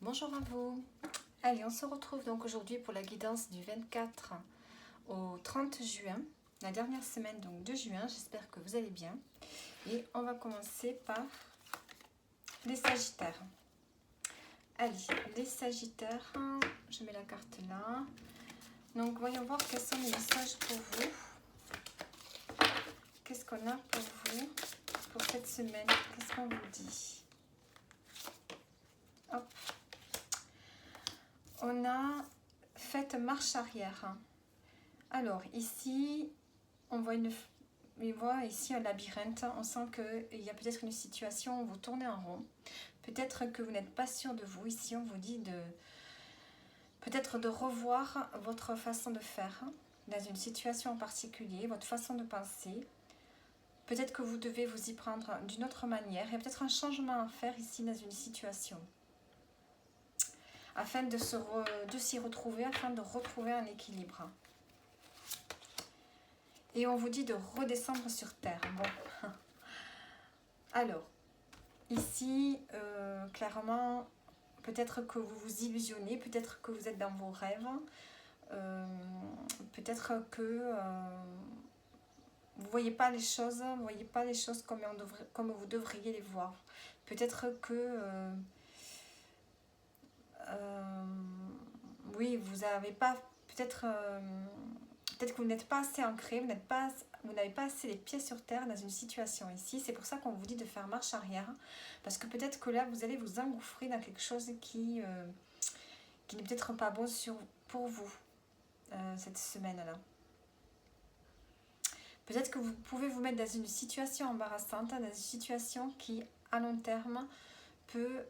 Bonjour à vous. Allez, on se retrouve donc aujourd'hui pour la guidance du 24 au 30 juin, la dernière semaine donc de juin. J'espère que vous allez bien. Et on va commencer par les Sagittaires. Allez, les Sagittaires, je mets la carte là. Donc voyons voir quels sont les messages pour vous. Qu'est-ce qu'on a pour vous pour cette semaine? Qu'est-ce qu'on vous dit? Hop. On a fait marche arrière. Alors ici, on voit ici un labyrinthe. On sent qu'il y a peut-être une situation où vous tournez en rond. Peut-être que vous n'êtes pas sûr de vous. Ici, on vous dit peut-être de revoir votre façon de faire dans une situation en particulier, votre façon de penser. Peut-être que vous devez vous y prendre d'une autre manière. Il y a peut-être un changement à faire ici dans une situation. Afin de s'y retrouver, afin de retrouver un équilibre. Et on vous dit de redescendre sur terre. Bon. Alors, ici, clairement, peut-être que vous vous illusionnez, peut-être que vous êtes dans vos rêves, peut-être que vous ne voyez pas les choses, comme vous devriez les voir. Peut-être que oui, vous n'avez pas, peut-être que vous n'êtes pas assez ancré, vous n'avez pas assez les pieds sur terre dans une situation ici. C'est pour ça qu'on vous dit de faire marche arrière. Parce que peut-être que là, vous allez vous engouffrer dans quelque chose qui n'est peut-être pas bon pour vous cette semaine-là. Peut-être que vous pouvez vous mettre dans une situation embarrassante, dans une situation qui, à long terme, peut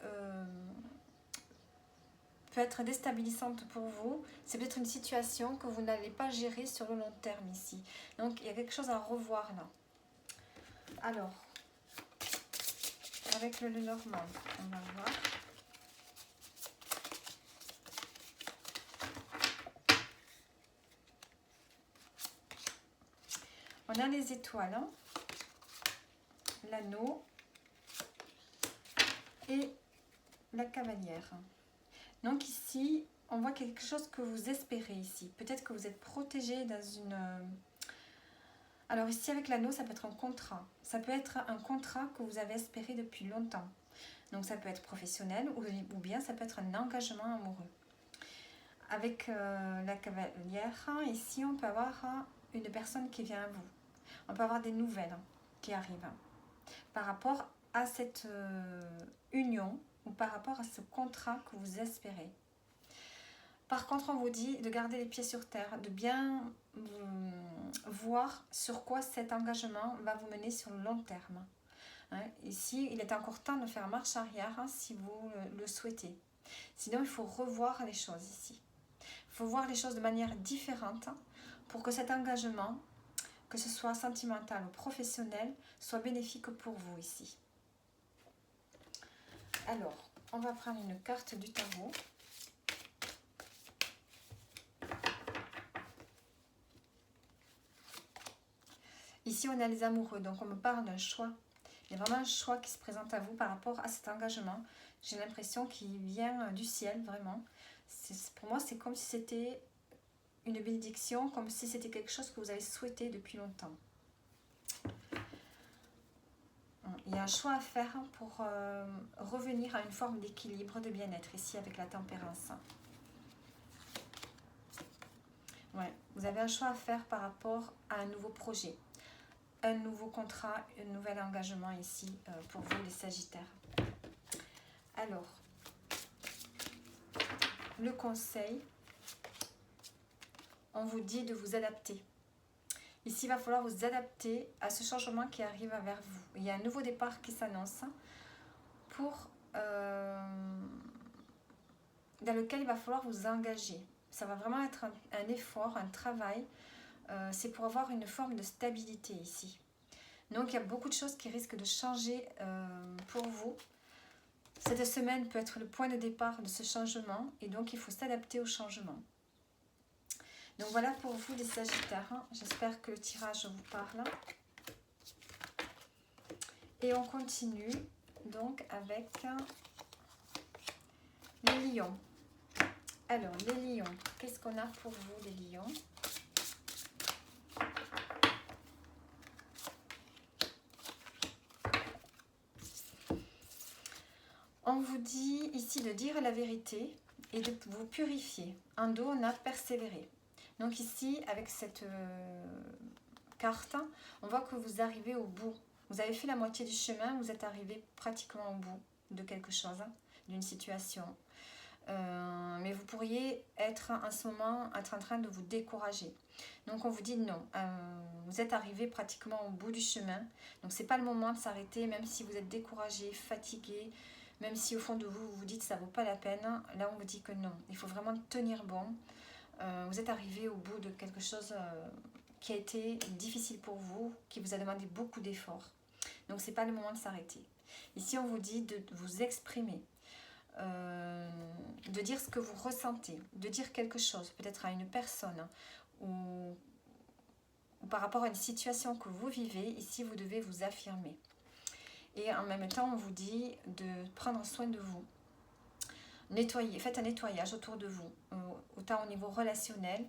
être déstabilisante pour vous. C'est peut-être une situation que vous n'allez pas gérer sur le long terme ici. Donc, il y a quelque chose à revoir là. Alors, avec le Lenormand, on va voir. On a les étoiles, hein, l'anneau et la cavalière. Donc ici, on voit quelque chose que vous espérez ici. Peut-être que vous êtes protégé dans une... Alors ici, avec l'anneau, ça peut être un contrat. Ça peut être un contrat que vous avez espéré depuis longtemps. Donc ça peut être professionnel ou bien ça peut être un engagement amoureux. Avec la cavalière, ici, on peut avoir une personne qui vient à vous. On peut avoir des nouvelles qui arrivent par rapport à cette union ou par rapport à ce contrat que vous espérez. Par contre, on vous dit de garder les pieds sur terre, de bien voir sur quoi cet engagement va vous mener sur le long terme. Hein, ici, il est encore temps de faire marche arrière si vous le souhaitez. Sinon, il faut revoir les choses ici. Il faut voir les choses de manière différente pour que cet engagement, que ce soit sentimental ou professionnel, soit bénéfique pour vous ici. Alors, on va prendre une carte du tarot. Ici, on a les amoureux, donc on me parle d'un choix. Il y a vraiment un choix qui se présente à vous par rapport à cet engagement. J'ai l'impression qu'il vient du ciel, vraiment. Pour moi, c'est comme si c'était une bénédiction, comme si c'était quelque chose que vous avez souhaité depuis longtemps. Il y a un choix à faire pour revenir à une forme d'équilibre, de bien-être, ici avec la tempérance. Ouais, vous avez un choix à faire par rapport à un nouveau projet. Un nouveau contrat, un nouvel engagement ici pour vous les Sagittaires. Alors, le conseil, on vous dit de vous adapter. Ici, il va falloir vous adapter à ce changement qui arrive vers vous. Il y a un nouveau départ qui s'annonce dans lequel il va falloir vous engager. Ça va vraiment être un effort, un travail. C'est pour avoir une forme de stabilité ici. Donc, il y a beaucoup de choses qui risquent de changer pour vous. Cette semaine peut être le point de départ de ce changement et donc il faut s'adapter au changement. Donc voilà pour vous les Sagittaires. J'espère que le tirage vous parle. Et on continue donc avec les lions. Alors, les lions, qu'est-ce qu'on a pour vous, les lions? On vous dit ici de dire la vérité et de vous purifier. En dos, on a persévéré. Donc ici, avec cette carte, on voit que vous arrivez au bout. Vous avez fait la moitié du chemin, vous êtes arrivé pratiquement au bout de quelque chose, d'une situation. Mais vous pourriez être en ce moment être en train de vous décourager. Donc on vous dit non, vous êtes arrivé pratiquement au bout du chemin. Donc c'est pas le moment de s'arrêter, même si vous êtes découragé, fatigué, même si au fond de vous, vous vous dites que ça vaut pas la peine. Là on vous dit que non, il faut vraiment tenir bon. Vous êtes arrivé au bout de quelque chose qui a été difficile pour vous, qui vous a demandé beaucoup d'efforts. Donc c'est pas le moment de s'arrêter. Ici on vous dit de vous exprimer. De dire ce que vous ressentez, de dire quelque chose, peut-être à une personne ou par rapport à une situation que vous vivez. Ici, vous devez vous affirmer. Et en même temps, on vous dit de prendre soin de vous. Nettoyez, faites un nettoyage autour de vous, autant au niveau relationnel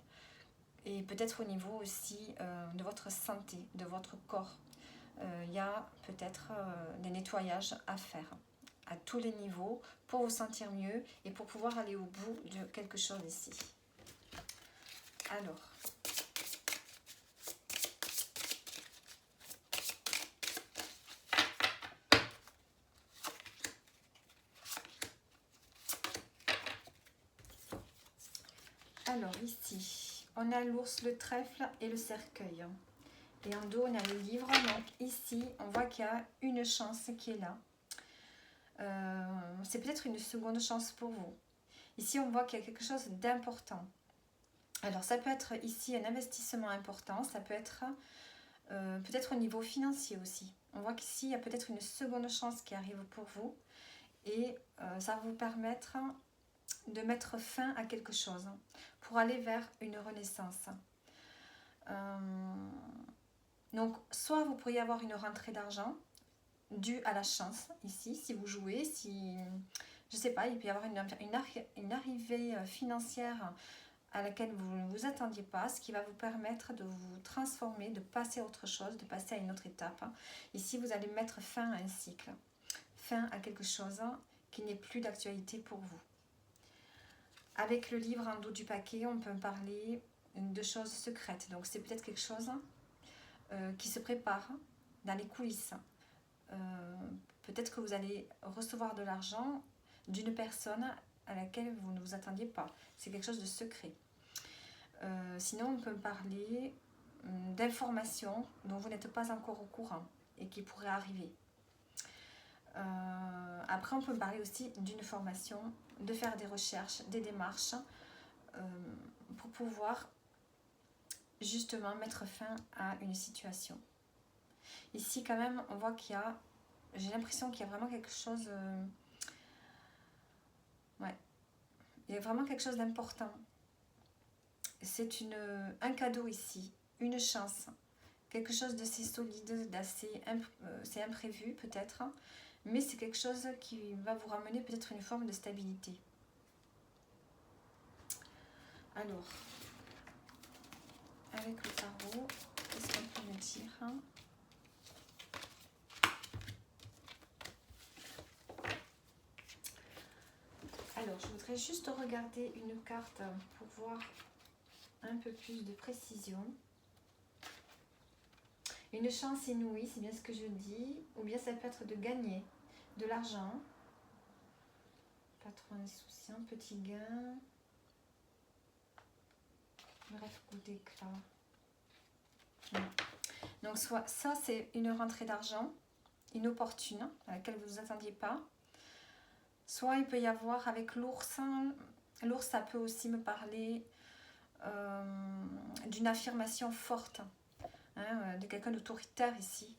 et peut-être au niveau aussi de votre santé, de votre corps. Il y a peut-être des nettoyages à faire à tous les niveaux pour vous sentir mieux et pour pouvoir aller au bout de quelque chose ici. Alors ici, on a l'ours, le trèfle et le cercueil. Et en dos, on a le livre. Donc ici, on voit qu'il y a une chance qui est là. C'est peut-être une seconde chance pour vous. Ici, on voit qu'il y a quelque chose d'important. Alors, ça peut être ici un investissement important. Ça peut être peut-être au niveau financier aussi. On voit qu'ici, il y a peut-être une seconde chance qui arrive pour vous. Et ça va vous permettre de mettre fin à quelque chose pour aller vers une renaissance. Donc, soit vous pourriez avoir une rentrée d'argent due à la chance, ici, si vous jouez, si, je ne sais pas, il peut y avoir une arrivée financière à laquelle vous ne vous attendiez pas, ce qui va vous permettre de vous transformer, de passer à autre chose, de passer à une autre étape. Ici, vous allez mettre fin à un cycle, fin à quelque chose qui n'est plus d'actualité pour vous. Avec le livre en dos du paquet, on peut parler de choses secrètes. Donc, c'est peut-être quelque chose qui se prépare dans les coulisses. Peut-être que vous allez recevoir de l'argent d'une personne à laquelle vous ne vous attendiez pas. C'est quelque chose de secret. Sinon, on peut parler d'informations dont vous n'êtes pas encore au courant et qui pourraient arriver. Après, on peut parler aussi d'une formation, de faire des recherches, des démarches pour pouvoir justement mettre fin à une situation. Ici, quand même, on voit qu'il y a, j'ai l'impression qu'il y a vraiment quelque chose, il y a vraiment quelque chose d'important. C'est un cadeau ici, une chance, quelque chose d'assez solide, c'est imprévu peut-être, mais c'est quelque chose qui va vous ramener peut-être une forme de stabilité. Alors, avec le tarot, qu'est-ce qu'on peut me dire ? Alors, je voudrais juste regarder une carte pour voir un peu plus de précision. Une chance inouïe, c'est bien ce que je dis, ou bien ça peut être de gagner de l'argent. Pas trop insouciant, petit gain. Bref, coup d'éclat. Donc, soit ça, c'est une rentrée d'argent inopportune, à laquelle vous ne vous attendiez pas. Soit il peut y avoir avec l'ours. L'ours, ça peut aussi me parler d'une affirmation forte, de quelqu'un d'autoritaire ici.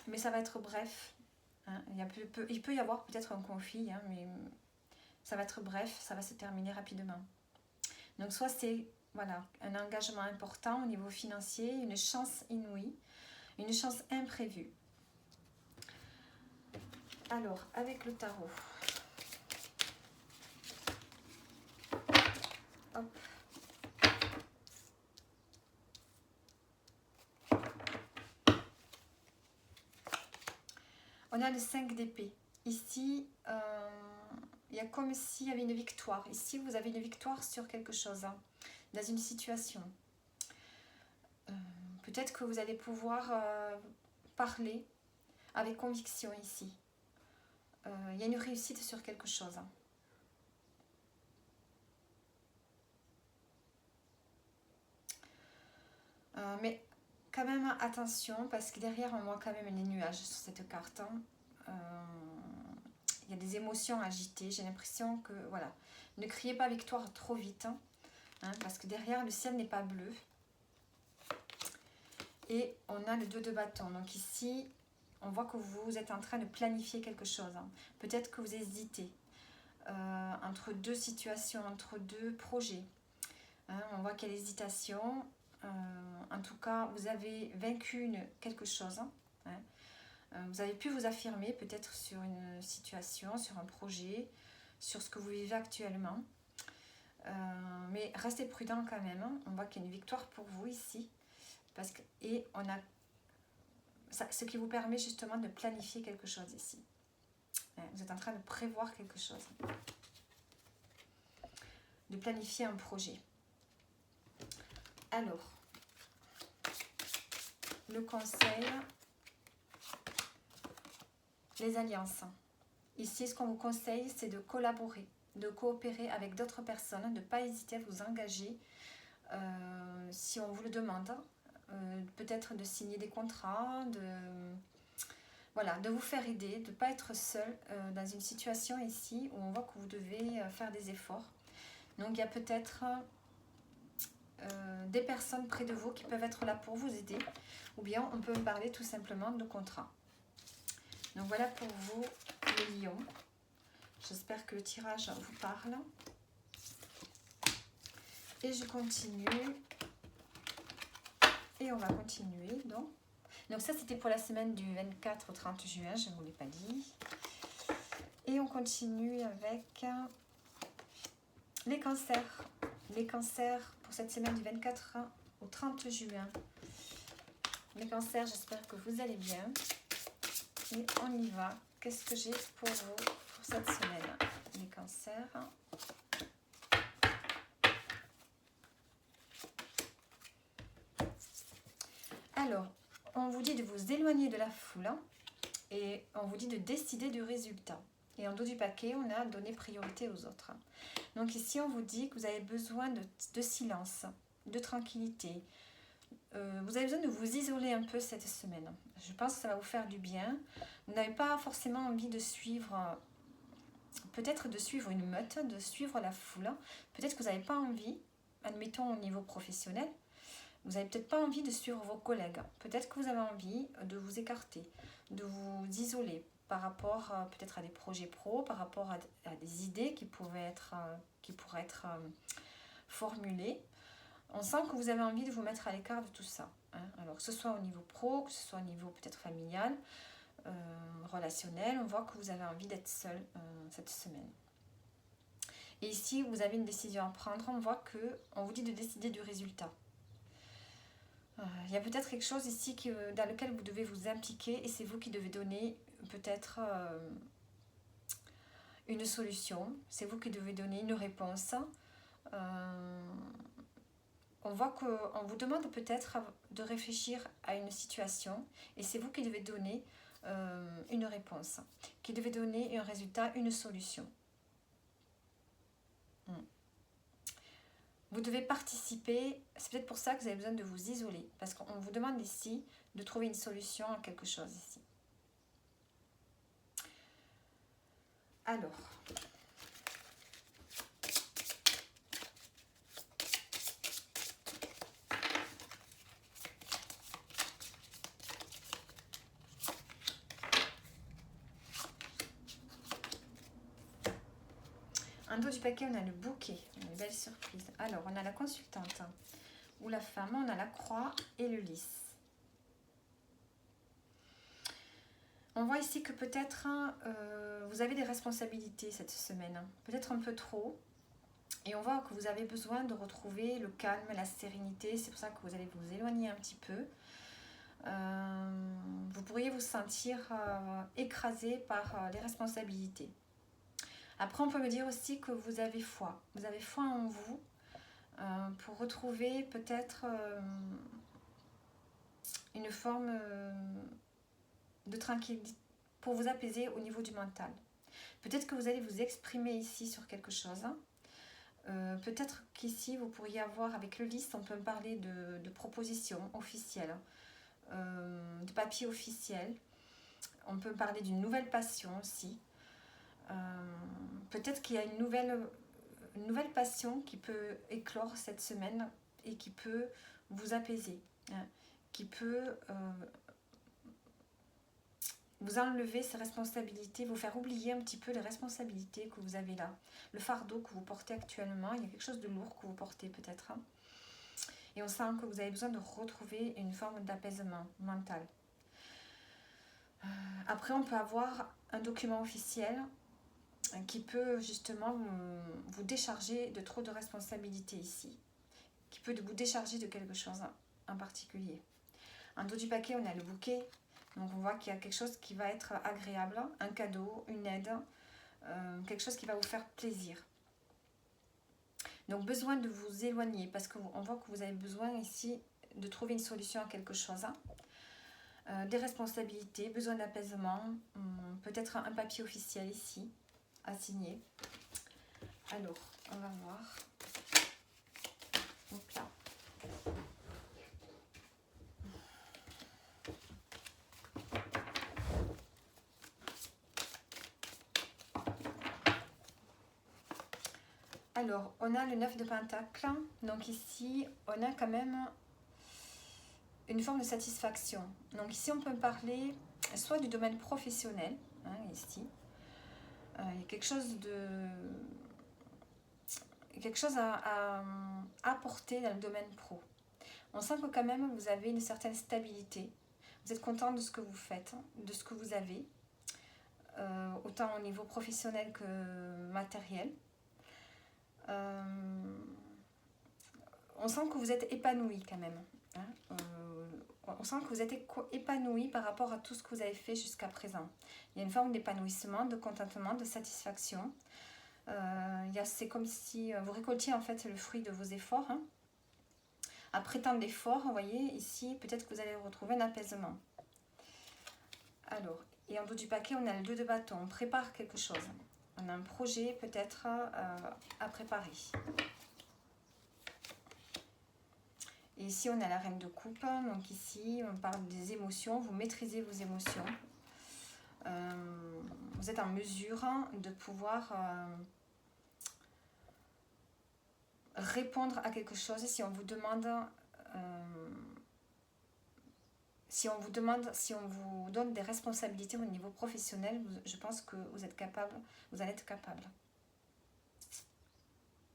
Mais ça va être bref. Il peut y avoir peut-être un conflit, mais ça va être bref, ça va se terminer rapidement. Donc soit c'est un engagement important au niveau financier, une chance inouïe, une chance imprévue. Alors, avec le tarot, Hop. On a le 5 d'épée. Ici, il y a comme s'il y avait une victoire. Ici, vous avez une victoire sur quelque chose, hein, dans une situation. Peut-être que vous allez pouvoir parler avec conviction ici. Il y a une réussite sur quelque chose. Mais quand même attention, parce que derrière on voit quand même les nuages sur cette carte. Il y a des émotions agitées. J'ai l'impression que, voilà, ne criez pas victoire trop vite, hein, parce que derrière le ciel n'est pas bleu. Et on a le 2 de bâton. Donc ici, on voit que vous êtes en train de planifier quelque chose. Hein. Peut-être que vous hésitez entre deux situations, entre deux projets. Hein, on voit qu'il y a l'hésitation. En tout cas, vous avez vaincu quelque chose. Hein. Vous avez pu vous affirmer peut-être sur une situation, sur un projet, sur ce que vous vivez actuellement. Mais restez prudent quand même. Hein. On voit qu'il y a une victoire pour vous ici. Et on a ce qui vous permet justement de planifier quelque chose ici. Vous êtes en train de prévoir quelque chose. De planifier un projet. Alors, le conseil, les alliances. Ici, ce qu'on vous conseille, c'est de collaborer, de coopérer avec d'autres personnes, de ne pas hésiter à vous engager si on vous le demande. Peut-être de signer des contrats, de vous faire aider, de ne pas être seul dans une situation ici où on voit que vous devez faire des efforts. Donc il y a peut-être des personnes près de vous qui peuvent être là pour vous aider, ou bien on peut parler tout simplement de contrat. Donc voilà pour vous les lions. J'espère que le tirage vous parle. Et je continue. Et on va continuer donc. Donc ça c'était pour la semaine du 24 au 30 juin, je ne vous l'ai pas dit. Et on continue avec les cancers. Les cancers pour cette semaine du 24 au 30 juin. Les cancers, j'espère que vous allez bien. Et on y va. Qu'est-ce que j'ai pour vous pour cette semaine? Les cancers. Alors, on vous dit de vous éloigner de la foule et on vous dit de décider du résultat. Et en dos du paquet, on a donné priorité aux autres. Donc ici, on vous dit que vous avez besoin de silence, de tranquillité. Vous avez besoin de vous isoler un peu cette semaine. Je pense que ça va vous faire du bien. Vous n'avez pas forcément envie de suivre, peut-être de suivre une meute, de suivre la foule. Peut-être que vous n'avez pas envie, admettons au niveau professionnel, vous n'avez peut-être pas envie de suivre vos collègues. Peut-être que vous avez envie de vous écarter, de vous isoler par rapport peut-être à des projets pro, par rapport à des idées qui pourraient être formulées. On sent que vous avez envie de vous mettre à l'écart de tout ça. Hein. Alors que ce soit au niveau pro, que ce soit au niveau peut-être familial, relationnel, on voit que vous avez envie d'être seul cette semaine. Et ici, vous avez une décision à prendre, on voit qu'on vous dit de décider du résultat. Il y a peut-être quelque chose ici dans lequel vous devez vous impliquer et c'est vous qui devez donner peut-être une solution. C'est vous qui devez donner une réponse. On voit qu'on vous demande peut-être de réfléchir à une situation et c'est vous qui devez donner une réponse, qui devez donner un résultat, une solution. Vous devez participer, c'est peut-être pour ça que vous avez besoin de vous isoler, parce qu'on vous demande ici de trouver une solution à quelque chose ici. Alors, en dos du paquet, on a le bouquet, une belle surprise. Alors, on a la consultante, ou la femme, on a la croix et le lys. On voit ici que peut-être vous avez des responsabilités cette semaine, peut-être un peu trop. Et on voit que vous avez besoin de retrouver le calme, la sérénité. C'est pour ça que vous allez vous éloigner un petit peu. Vous pourriez vous sentir écrasé par les responsabilités. Après, on peut me dire aussi que vous avez foi. Vous avez foi en vous pour retrouver peut-être une forme de tranquillité, pour vous apaiser au niveau du mental. Peut-être que vous allez vous exprimer ici sur quelque chose. Peut-être qu'ici, vous pourriez avoir, avec le liste, on peut me parler de propositions officielles, de papiers officiels. On peut parler d'une nouvelle passion aussi. Peut-être qu'il y a une nouvelle passion qui peut éclore cette semaine et qui peut vous apaiser, hein, qui peut vous enlever ces responsabilités, vous faire oublier un petit peu les responsabilités que vous avez là, le fardeau que vous portez actuellement. Il y a quelque chose de lourd que vous portez peut-être, hein, et on sent que vous avez besoin de retrouver une forme d'apaisement mental. Après, on peut avoir un document officiel qui peut justement vous décharger de trop de responsabilités ici, qui peut vous décharger de quelque chose en particulier. En dos du paquet, on a le bouquet, donc on voit qu'il y a quelque chose qui va être agréable, un cadeau, une aide, quelque chose qui va vous faire plaisir. Donc besoin de vous éloigner, parce qu'on voit que vous avez besoin ici de trouver une solution à quelque chose. Des responsabilités, besoin d'apaisement, peut-être un papier officiel ici, à signer. Alors, on va voir. Donc là. Alors, on a le 9 de Pentacle. Donc ici, on a quand même une forme de satisfaction. Donc ici, on peut parler soit du domaine professionnel, hein, ici. Il y a quelque chose à apporter dans le domaine pro. On sent que quand même, vous avez une certaine stabilité. Vous êtes content de ce que vous faites, de ce que vous avez, autant au niveau professionnel que matériel. On sent que vous êtes épanoui quand même. Hein. On sent que vous êtes épanoui par rapport à tout ce que vous avez fait jusqu'à présent. Il y a une forme d'épanouissement, de contentement, de satisfaction. C'est comme si vous récoltiez en fait le fruit de vos efforts. Hein. Après tant d'efforts, vous voyez, ici, peut-être que vous allez retrouver un apaisement. Alors, et en dos du paquet, on a le 2 de bâton. On prépare quelque chose. On a un projet peut-être à préparer. Et ici, on a la reine de coupe. Donc ici, on parle des émotions. Vous maîtrisez vos émotions. Vous êtes en mesure de pouvoir répondre à quelque chose si on vous demande... si on vous donne des responsabilités au niveau professionnel, je pense que vous êtes capable, vous allez être capable.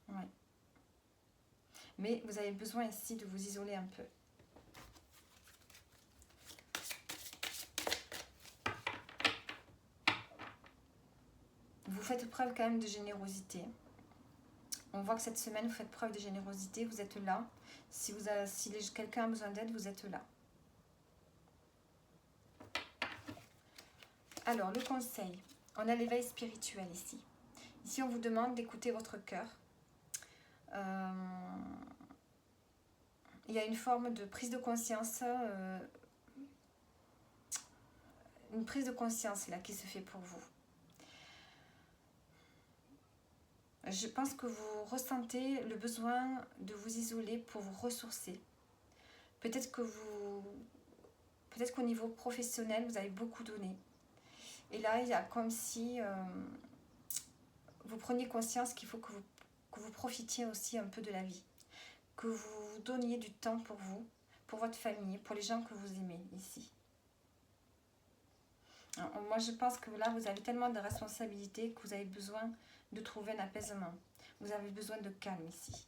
Ouais. Mais vous avez besoin ici de vous isoler un peu. Vous faites preuve quand même de générosité. On voit que cette semaine, vous faites preuve de générosité, vous êtes là. Si quelqu'un a besoin d'aide, vous êtes là. Alors, le conseil. On a l'éveil spirituel ici. Ici, on vous demande d'écouter votre cœur. Il y a une forme de prise de conscience, une prise de conscience là qui se fait pour vous. Je pense que vous ressentez le besoin de vous isoler pour vous ressourcer. Peut-être qu'au niveau professionnel, vous avez beaucoup donné. Et là, il y a comme si vous preniez conscience qu'il faut que vous profitiez aussi un peu de la vie. Que vous donniez du temps pour vous, pour votre famille, pour les gens que vous aimez ici. Alors, moi, je pense que là, vous avez tellement de responsabilités que vous avez besoin de trouver un apaisement. Vous avez besoin de calme ici.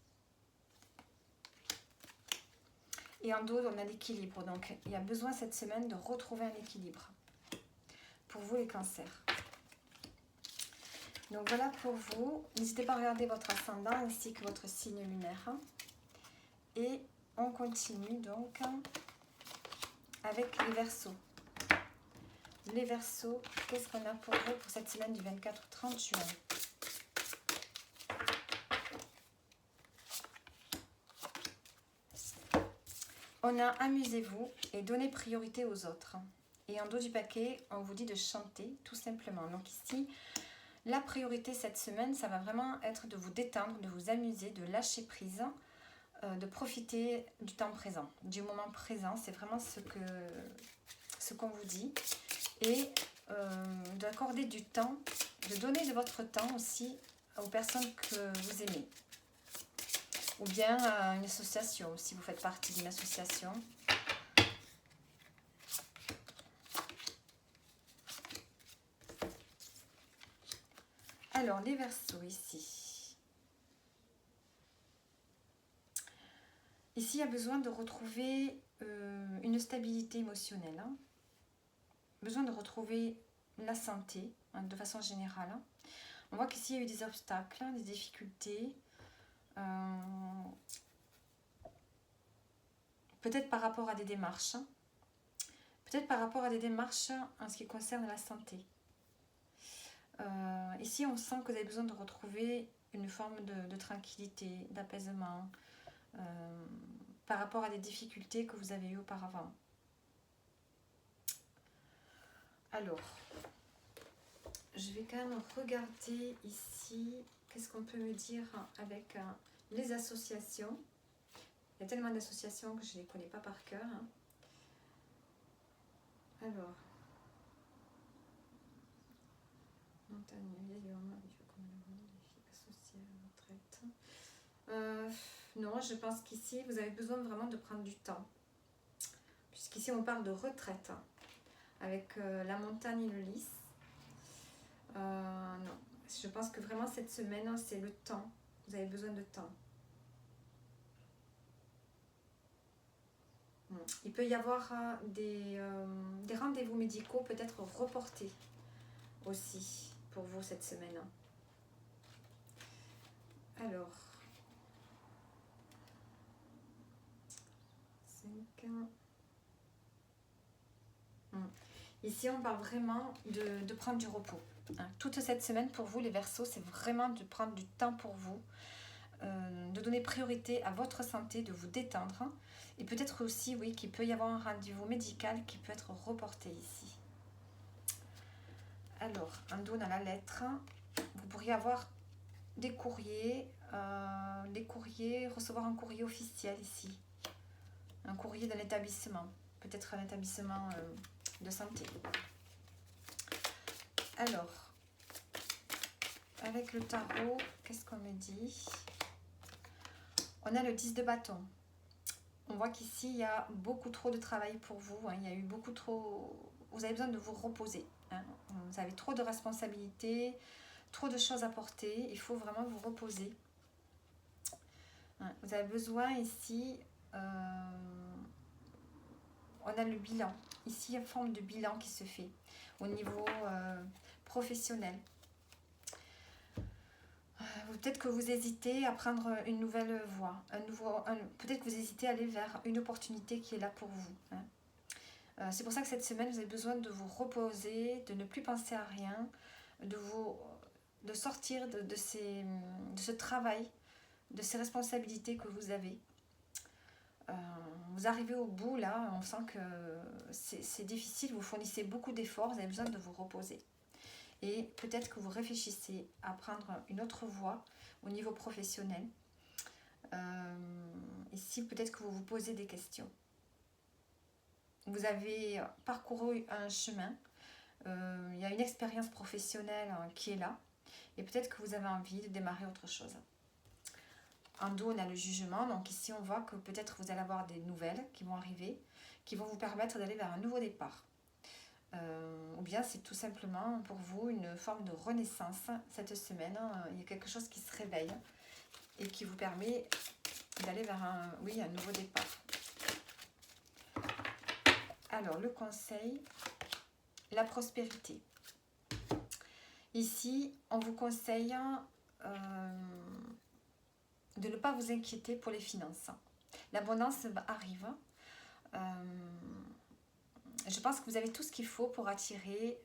Et en dos, on a l'équilibre. Donc, il y a besoin cette semaine de retrouver un équilibre. Pour vous, les cancers. Donc voilà pour vous. N'hésitez pas à regarder votre ascendant ainsi que votre signe lunaire. Et on continue donc avec les Verseaux. Les Verseaux, qu'est-ce qu'on a pour vous pour cette semaine du 24 au 30 juin? On a amusez-vous et donnez priorité aux autres. Et en dos du paquet, on vous dit de chanter tout simplement. Donc ici, la priorité cette semaine, ça va vraiment être de vous détendre, de vous amuser, de lâcher prise, de profiter du temps présent, du moment présent. C'est vraiment ce qu'on vous dit. Et d'accorder du temps, de donner de votre temps aussi aux personnes que vous aimez. Ou bien à une association, si vous faites partie d'une association. Alors, les Verseaux ici. Ici, il y a besoin de retrouver une stabilité émotionnelle. Hein. Besoin de retrouver la santé, hein, de façon générale. Hein. On voit qu'ici, il y a eu des obstacles, des difficultés. Peut-être par rapport à des démarches. Hein. Peut-être par rapport à des démarches en ce qui concerne la santé. Ici, on sent que vous avez besoin de retrouver une forme de tranquillité, d'apaisement par rapport à des difficultés que vous avez eues auparavant. Alors, je vais quand même regarder ici, qu'est-ce qu'on peut me dire avec les associations. Il y a tellement d'associations que je ne les connais pas par cœur. Hein. Alors, non, je pense qu'ici, vous avez besoin vraiment de prendre du temps. Puisqu'ici, on parle de retraite. Avec la montagne et le lys. Non, je pense que vraiment cette semaine, c'est le temps. Vous avez besoin de temps. Il peut y avoir des rendez-vous médicaux peut-être reportés aussi pour vous cette semaine. Alors, 5. Ici, on parle vraiment de prendre du repos. Hein. Toute cette semaine, pour vous, les Verseaux, c'est vraiment de prendre du temps pour vous, de donner priorité à votre santé, de vous détendre. Hein. Et peut-être aussi, oui, qu'il peut y avoir un rendez-vous médical qui peut être reporté ici. Alors, en dos, on a la lettre. Vous pourriez avoir des courriers, recevoir un courrier officiel ici. Un courrier d'un établissement. Peut-être un établissement de santé. Alors, avec le tarot, qu'est-ce qu'on me dit? On a le 10 de bâton. On voit qu'ici, il y a beaucoup trop de travail pour vous. Hein. Il y a eu beaucoup trop... Vous avez besoin de vous reposer. Hein. Vous avez trop de responsabilités, trop de choses à porter. Il faut vraiment vous reposer. Hein. Vous avez besoin ici... on a le bilan. Ici, il y a une forme de bilan qui se fait au niveau professionnel. Peut-être que vous hésitez à prendre une nouvelle voie. Peut-être que vous hésitez à aller vers une opportunité qui est là pour vous. Hein. C'est pour ça que cette semaine, vous avez besoin de vous reposer, de ne plus penser à rien, de sortir de ce travail, de ces responsabilités que vous avez. Vous arrivez au bout, là, on sent que c'est difficile, vous fournissez beaucoup d'efforts, vous avez besoin de vous reposer. Et peut-être que vous réfléchissez à prendre une autre voie au niveau professionnel. Ici, peut-être que vous vous posez des questions. Vous avez parcouru un chemin, il y a une expérience professionnelle qui est là, et peut-être que vous avez envie de démarrer autre chose. En dos, on a le jugement, donc ici on voit que peut-être vous allez avoir des nouvelles qui vont arriver, qui vont vous permettre d'aller vers un nouveau départ. Ou bien c'est tout simplement pour vous une forme de renaissance cette semaine. Il y a quelque chose qui se réveille et qui vous permet d'aller vers un nouveau départ. Alors le conseil, la prospérité. Ici, on vous conseille de ne pas vous inquiéter pour les finances. L'abondance arrive. Je pense que vous avez tout ce qu'il faut pour attirer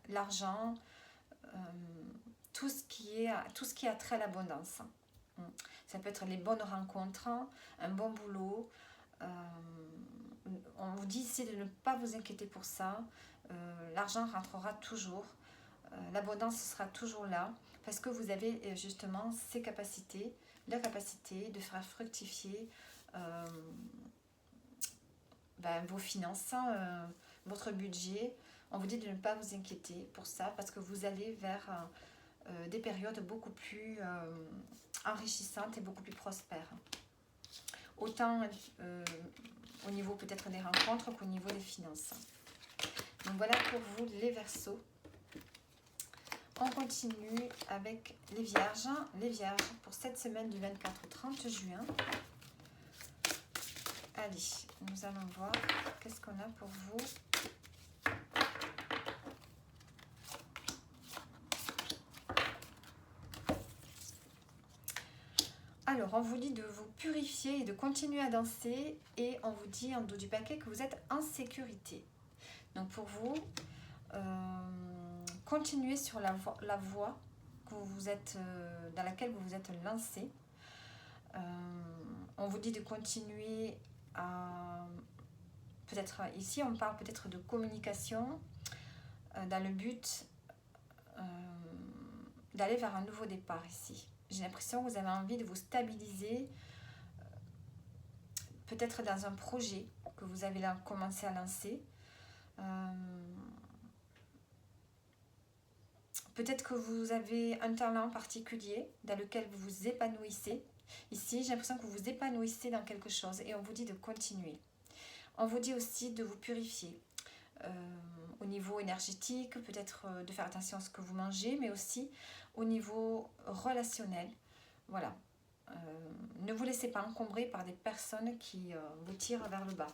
l'argent, tout ce qui a trait à l'abondance. Ça peut être les bonnes rencontres, un bon boulot. On vous dit ici de ne pas vous inquiéter pour ça. L'argent rentrera toujours. L'abondance sera toujours là parce que vous avez justement ces capacités, la capacité de faire fructifier vos finances, votre budget. On vous dit de ne pas vous inquiéter pour ça parce que vous allez vers des périodes beaucoup plus enrichissantes et beaucoup plus prospères. Autant au niveau peut-être des rencontres qu'au niveau des finances. Donc voilà pour vous les Verseaux. On continue avec les Vierges. Les Vierges pour cette semaine du 24 au 30 juin. Allez, nous allons voir qu'est-ce qu'on a pour vous. Alors, on vous dit de vous purifier et de continuer à danser. Et on vous dit en dos du paquet que vous êtes en sécurité. Donc pour vous, continuez sur la voie que vous êtes, dans laquelle vous vous êtes lancé. On vous dit de continuer à... Peut-être ici, on parle peut-être de communication dans le but d'aller vers un nouveau départ ici. J'ai l'impression que vous avez envie de vous stabiliser, peut-être dans un projet que vous avez commencé à lancer. Peut-être que vous avez un talent particulier dans lequel vous vous épanouissez. Ici, j'ai l'impression que vous vous épanouissez dans quelque chose et on vous dit de continuer. On vous dit aussi de vous purifier au niveau énergétique, peut-être de faire attention à ce que vous mangez, mais aussi au niveau relationnel. Voilà. Ne vous laissez pas encombrer par des personnes qui vous tirent vers le bas.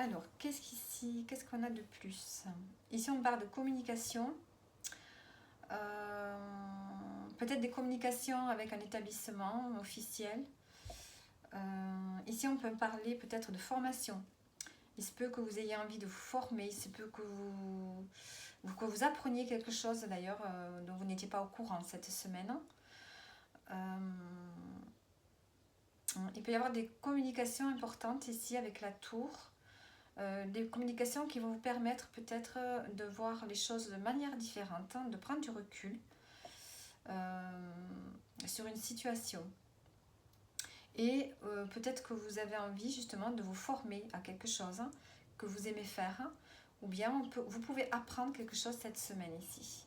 Alors, qu'est-ce qu'on a de plus? Ici, on parle de communication. Peut-être des communications avec un établissement officiel. Ici, on peut parler peut-être de formation. Il se peut que vous ayez envie de vous former. Il se peut que vous appreniez quelque chose d'ailleurs dont vous n'étiez pas au courant cette semaine. Il peut y avoir des communications importantes ici avec la tour. Des communications qui vont vous permettre peut-être de voir les choses de manière différente, de prendre du recul sur une situation. Et peut-être que vous avez envie justement de vous former à quelque chose que vous aimez faire, ou bien vous pouvez apprendre quelque chose cette semaine ici.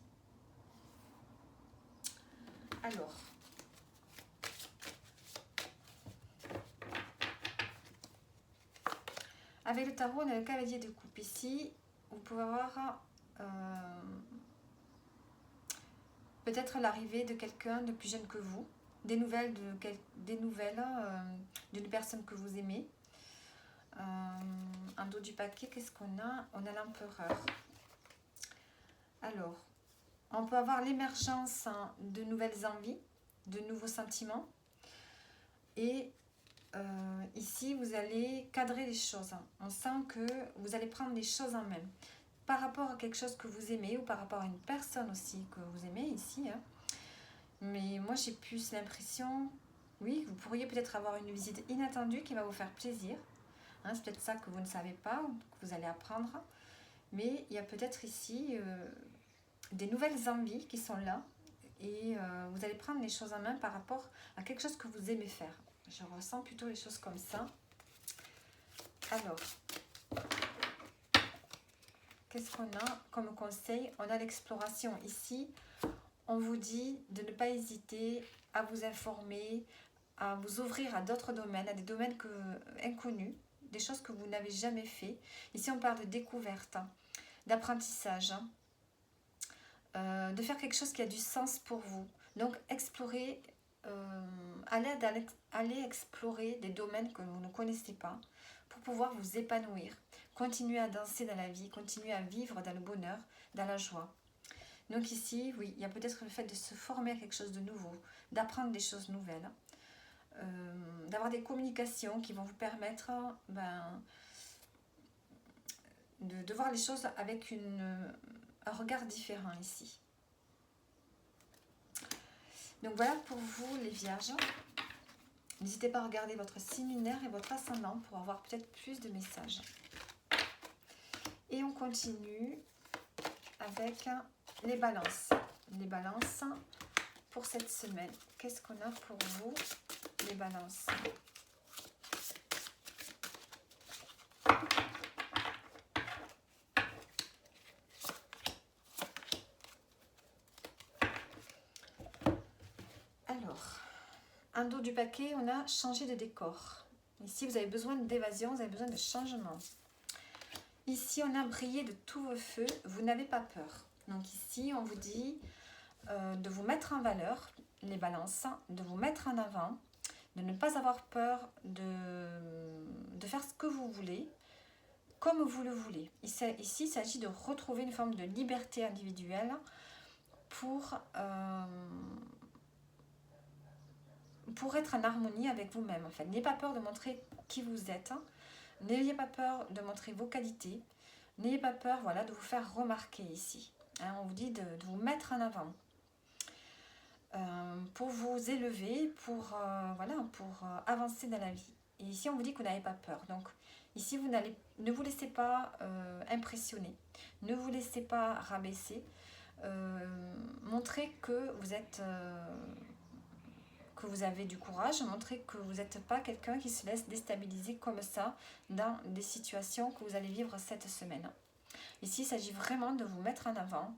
Alors, avec le tarot, on a le cavalier de coupe ici. Vous pouvez avoir peut-être l'arrivée de quelqu'un de plus jeune que vous, des nouvelles d'une personne que vous aimez. En dos du paquet, qu'est-ce qu'on a? On a l'empereur. Alors, on peut avoir l'émergence de nouvelles envies, de nouveaux sentiments. Et ici, vous allez cadrer les choses. On sent que vous allez prendre les choses en main. Par rapport à quelque chose que vous aimez ou par rapport à une personne aussi que vous aimez ici. Mais moi, j'ai plus l'impression, oui, vous pourriez peut-être avoir une visite inattendue qui va vous faire plaisir. C'est peut-être ça que vous ne savez pas, que vous allez apprendre. Mais il y a peut-être ici des nouvelles envies qui sont là. Et vous allez prendre les choses en main par rapport à quelque chose que vous aimez faire. Je ressens plutôt les choses comme ça. Alors, qu'est-ce qu'on a comme conseil? On a l'exploration ici. On vous dit de ne pas hésiter à vous informer, à vous ouvrir à d'autres domaines, à des domaines inconnus, des choses que vous n'avez jamais fait. Ici, on parle de découverte. d'apprentissage, de faire quelque chose qui a du sens pour vous. Donc explorer, allez explorer des domaines que vous ne connaissez pas pour pouvoir vous épanouir, continuer à danser dans la vie, continuer à vivre dans le bonheur, dans la joie. Donc ici, oui, il y a peut-être le fait de se former à quelque chose de nouveau, d'apprendre des choses nouvelles, d'avoir des communications qui vont vous permettre de voir les choses avec un regard différent ici. Donc voilà pour vous les vierges. N'hésitez pas à regarder votre signe lunaire et votre ascendant pour avoir peut-être plus de messages. Et on continue avec les balances. Les balances pour cette semaine. Qu'est-ce qu'on a pour vous, les balances? Alors, en dos du paquet, on a changé de décor. Ici, vous avez besoin d'évasion, vous avez besoin de changement. Ici, on a brillé de tous vos feux, vous n'avez pas peur. Donc ici, on vous dit de vous mettre en valeur, les balances, de vous mettre en avant, de ne pas avoir peur de faire ce que vous voulez, comme vous le voulez. Ici, il s'agit de retrouver une forme de liberté individuelle pour être en harmonie avec vous-même. En fait, n'ayez pas peur de montrer qui vous êtes, n'ayez pas peur de montrer vos qualités, n'ayez pas peur, voilà, de vous faire remarquer ici. Hein, on vous dit de vous mettre en avant. Pour vous élever, pour avancer dans la vie. Et ici, on vous dit que vous n'avez pas peur. Donc, ici, ne vous laissez pas impressionner. Ne vous laissez pas rabaisser. Montrez que vous êtes... que vous avez du courage. Montrez que vous n'êtes pas quelqu'un qui se laisse déstabiliser comme ça dans des situations que vous allez vivre cette semaine. Ici, il s'agit vraiment de vous mettre en avant,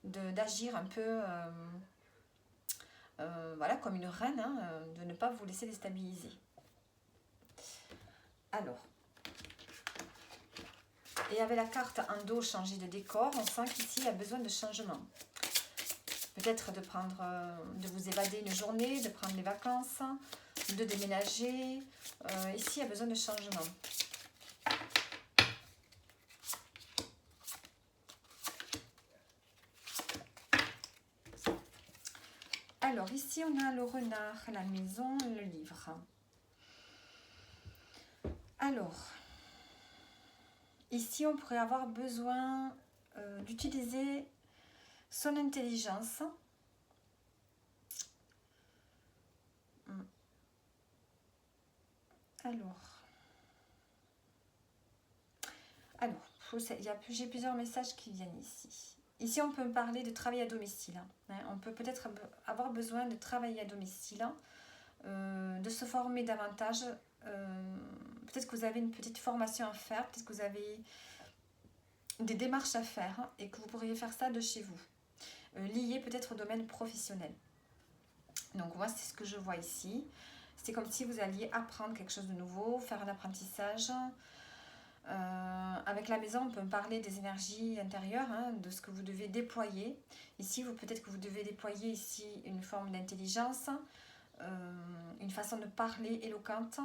d'agir un peu... voilà, comme une reine, hein, de ne pas vous laisser déstabiliser. Alors, et avec la carte en dos changer de décor, on sent qu'ici il y a besoin de changement. Peut-être de vous évader une journée, de prendre des vacances, de déménager. Ici, il y a besoin de changement. Alors, ici, on a le renard, la maison, le livre. Alors, ici, on pourrait avoir besoin d'utiliser son intelligence. Alors j'ai plusieurs messages qui viennent ici. Ici, on peut me parler de travail à domicile. Hein. On peut peut-être avoir besoin de travailler à domicile, de se former davantage. Peut-être que vous avez une petite formation à faire, peut-être que vous avez des démarches à faire et que vous pourriez faire ça de chez vous. Lié peut-être au domaine professionnel. Donc moi, c'est ce que je vois ici. C'est comme si vous alliez apprendre quelque chose de nouveau, faire un apprentissage. Avec la maison, on peut me parler des énergies intérieures, hein, de ce que vous devez déployer. Ici, peut-être que vous devez déployer ici une forme d'intelligence, une façon de parler éloquente,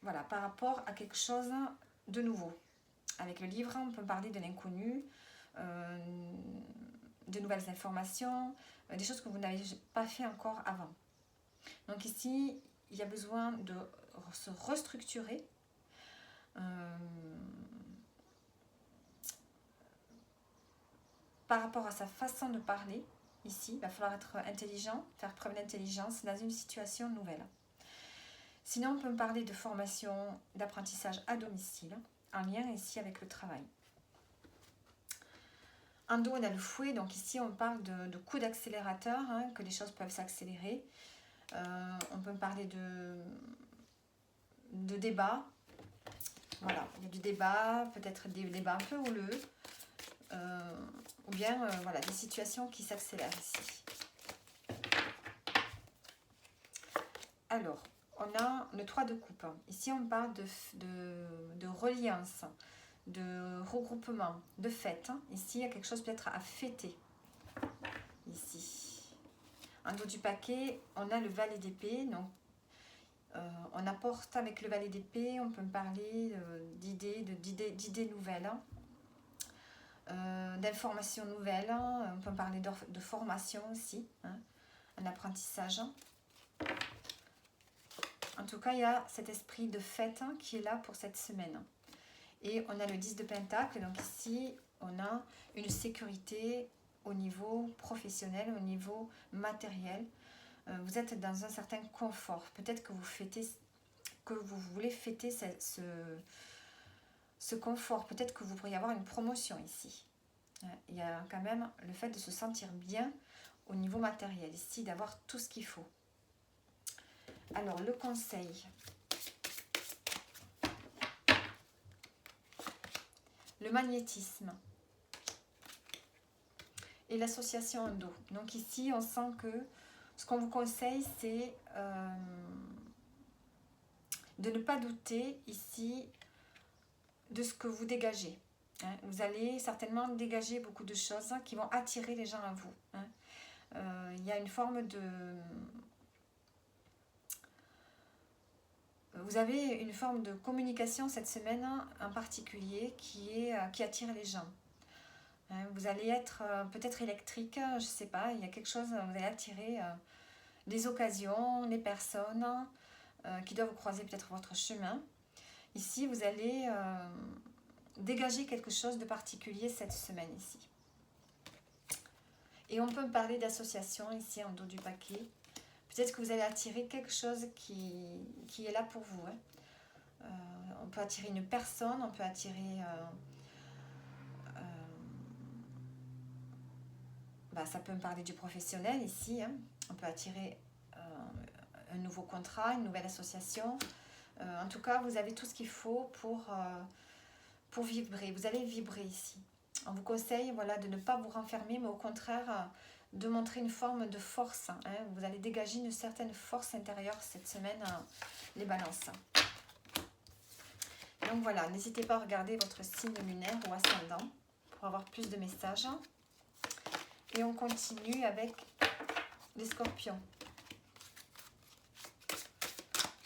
voilà, par rapport à quelque chose de nouveau. Avec le livre, on peut parler de l'inconnu, de nouvelles informations, des choses que vous n'avez pas fait encore avant. Donc ici, il y a besoin de se restructurer. Par rapport à sa façon de parler, ici, il va falloir être intelligent, faire preuve d'intelligence dans une situation nouvelle. Sinon, on peut me parler de formation, d'apprentissage à domicile, en lien ici avec le travail. En dos, on a le fouet, donc ici, on parle de coups d'accélérateur, hein, que les choses peuvent s'accélérer. On peut me parler de débat. Voilà, il y a du débat, peut-être des débats un peu houleux, ou bien voilà, des situations qui s'accélèrent ici. Alors, on a le 3 de coupe. Ici, on parle de reliance, de regroupement, de fête. Hein. Ici, il y a quelque chose peut-être à fêter. Ici. En dos du paquet, on a le valet d'épée. Donc, on apporte avec le valet d'épée, on peut me parler d'idées nouvelles. Hein. D'informations nouvelles. Hein. On peut me parler de formation aussi. Hein. Un apprentissage. En tout cas, il y a cet esprit de fête qui est là pour cette semaine. Et on a le 10 de Pentacle. Donc ici, on a une sécurité au niveau professionnel, au niveau matériel. Vous êtes dans un certain confort. Peut-être que vous voulez fêter ce confort. Peut-être que vous pourriez avoir une promotion ici. Il y a quand même le fait de se sentir bien au niveau matériel. Ici, d'avoir tout ce qu'il faut. Alors, le conseil. Le magnétisme. Et l'association en dos. Donc ici, on sent que ce qu'on vous conseille, c'est de ne pas douter ici de ce que vous dégagez. Hein. Vous allez certainement dégager beaucoup de choses qui vont attirer les gens à vous. Hein. Il y a une forme de... Vous avez une forme de communication cette semaine en particulier qui attire les gens. Vous allez être peut-être électrique, je ne sais pas, il y a quelque chose, vous allez attirer des occasions, des personnes qui doivent croiser peut-être votre chemin. Ici, vous allez dégager quelque chose de particulier cette semaine ici. Et on peut me parler d'association ici en dos du paquet. Peut-être que vous allez attirer quelque chose qui est là pour vous. Hein. On peut attirer une personne, on peut attirer... ça peut me parler du professionnel ici. Hein. On peut attirer un nouveau contrat, une nouvelle association. En tout cas, vous avez tout ce qu'il faut pour vibrer. Vous allez vibrer ici. On vous conseille de ne pas vous renfermer, mais au contraire, de montrer une forme de force. Hein. Vous allez dégager une certaine force intérieure cette semaine, les balances. Donc voilà, n'hésitez pas à regarder votre signe lunaire ou ascendant pour avoir plus de messages. Et on continue avec les scorpions.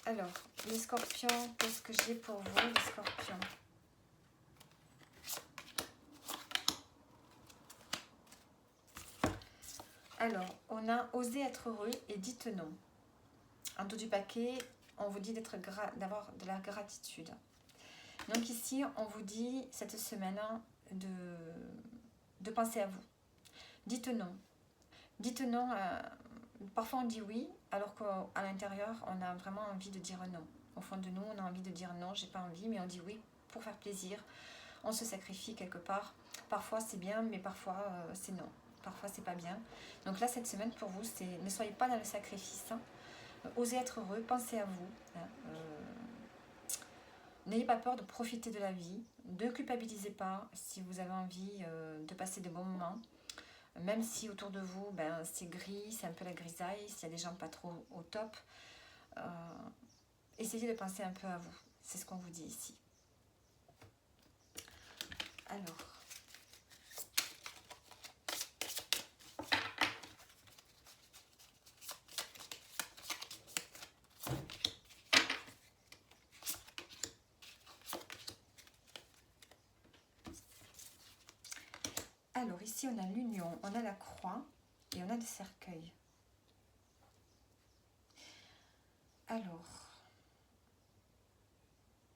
Alors, les scorpions, qu'est-ce que j'ai pour vous, les scorpions? Alors, on a osé être heureux et dites non. En dos du paquet, on vous dit d'avoir de la gratitude. Donc ici, on vous dit cette semaine de penser à vous. Dites non. Dites non. Parfois on dit oui, alors qu'à l'intérieur, on a vraiment envie de dire non. Au fond de nous, on a envie de dire non, j'ai pas envie, mais on dit oui pour faire plaisir. On se sacrifie quelque part. Parfois c'est bien, mais parfois c'est non. Parfois c'est pas bien. Donc là, cette semaine pour vous, c'est ne soyez pas dans le sacrifice. Hein. Osez être heureux, pensez à vous. Hein. N'ayez pas peur de profiter de la vie. Ne culpabilisez pas si vous avez envie de passer de bons moments. Même si autour de vous, c'est gris, c'est un peu la grisaille, s'il y a des gens pas trop au top, essayez de penser un peu à vous. C'est ce qu'on vous dit ici. Alors, ici, on a l'union, on a la croix et on a le cercueil. Alors,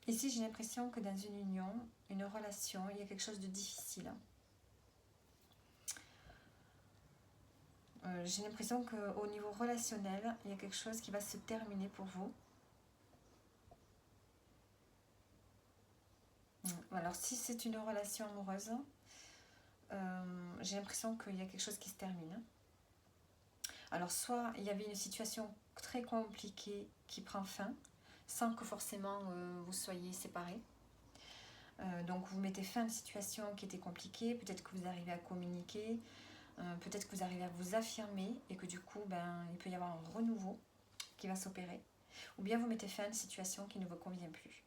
ici, j'ai l'impression que dans une union, une relation, il y a quelque chose de difficile. J'ai l'impression qu'au niveau relationnel, il y a quelque chose qui va se terminer pour vous. Alors, si c'est une relation amoureuse, j'ai l'impression qu'il y a quelque chose qui se termine. Alors, soit il y avait une situation très compliquée qui prend fin, sans que forcément vous soyez séparés. Donc, vous mettez fin à une situation qui était compliquée, peut-être que vous arrivez à communiquer, peut-être que vous arrivez à vous affirmer et que du coup, il peut y avoir un renouveau qui va s'opérer. Ou bien vous mettez fin à une situation qui ne vous convient plus.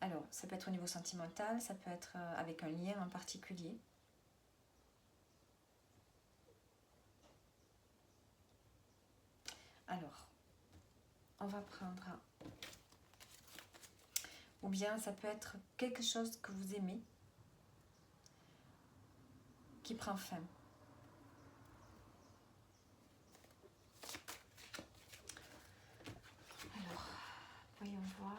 Alors, ça peut être au niveau sentimental, ça peut être avec un lien en particulier. Alors, on va prendre... Ou bien ça peut être quelque chose que vous aimez qui prend fin. Alors, voyons voir.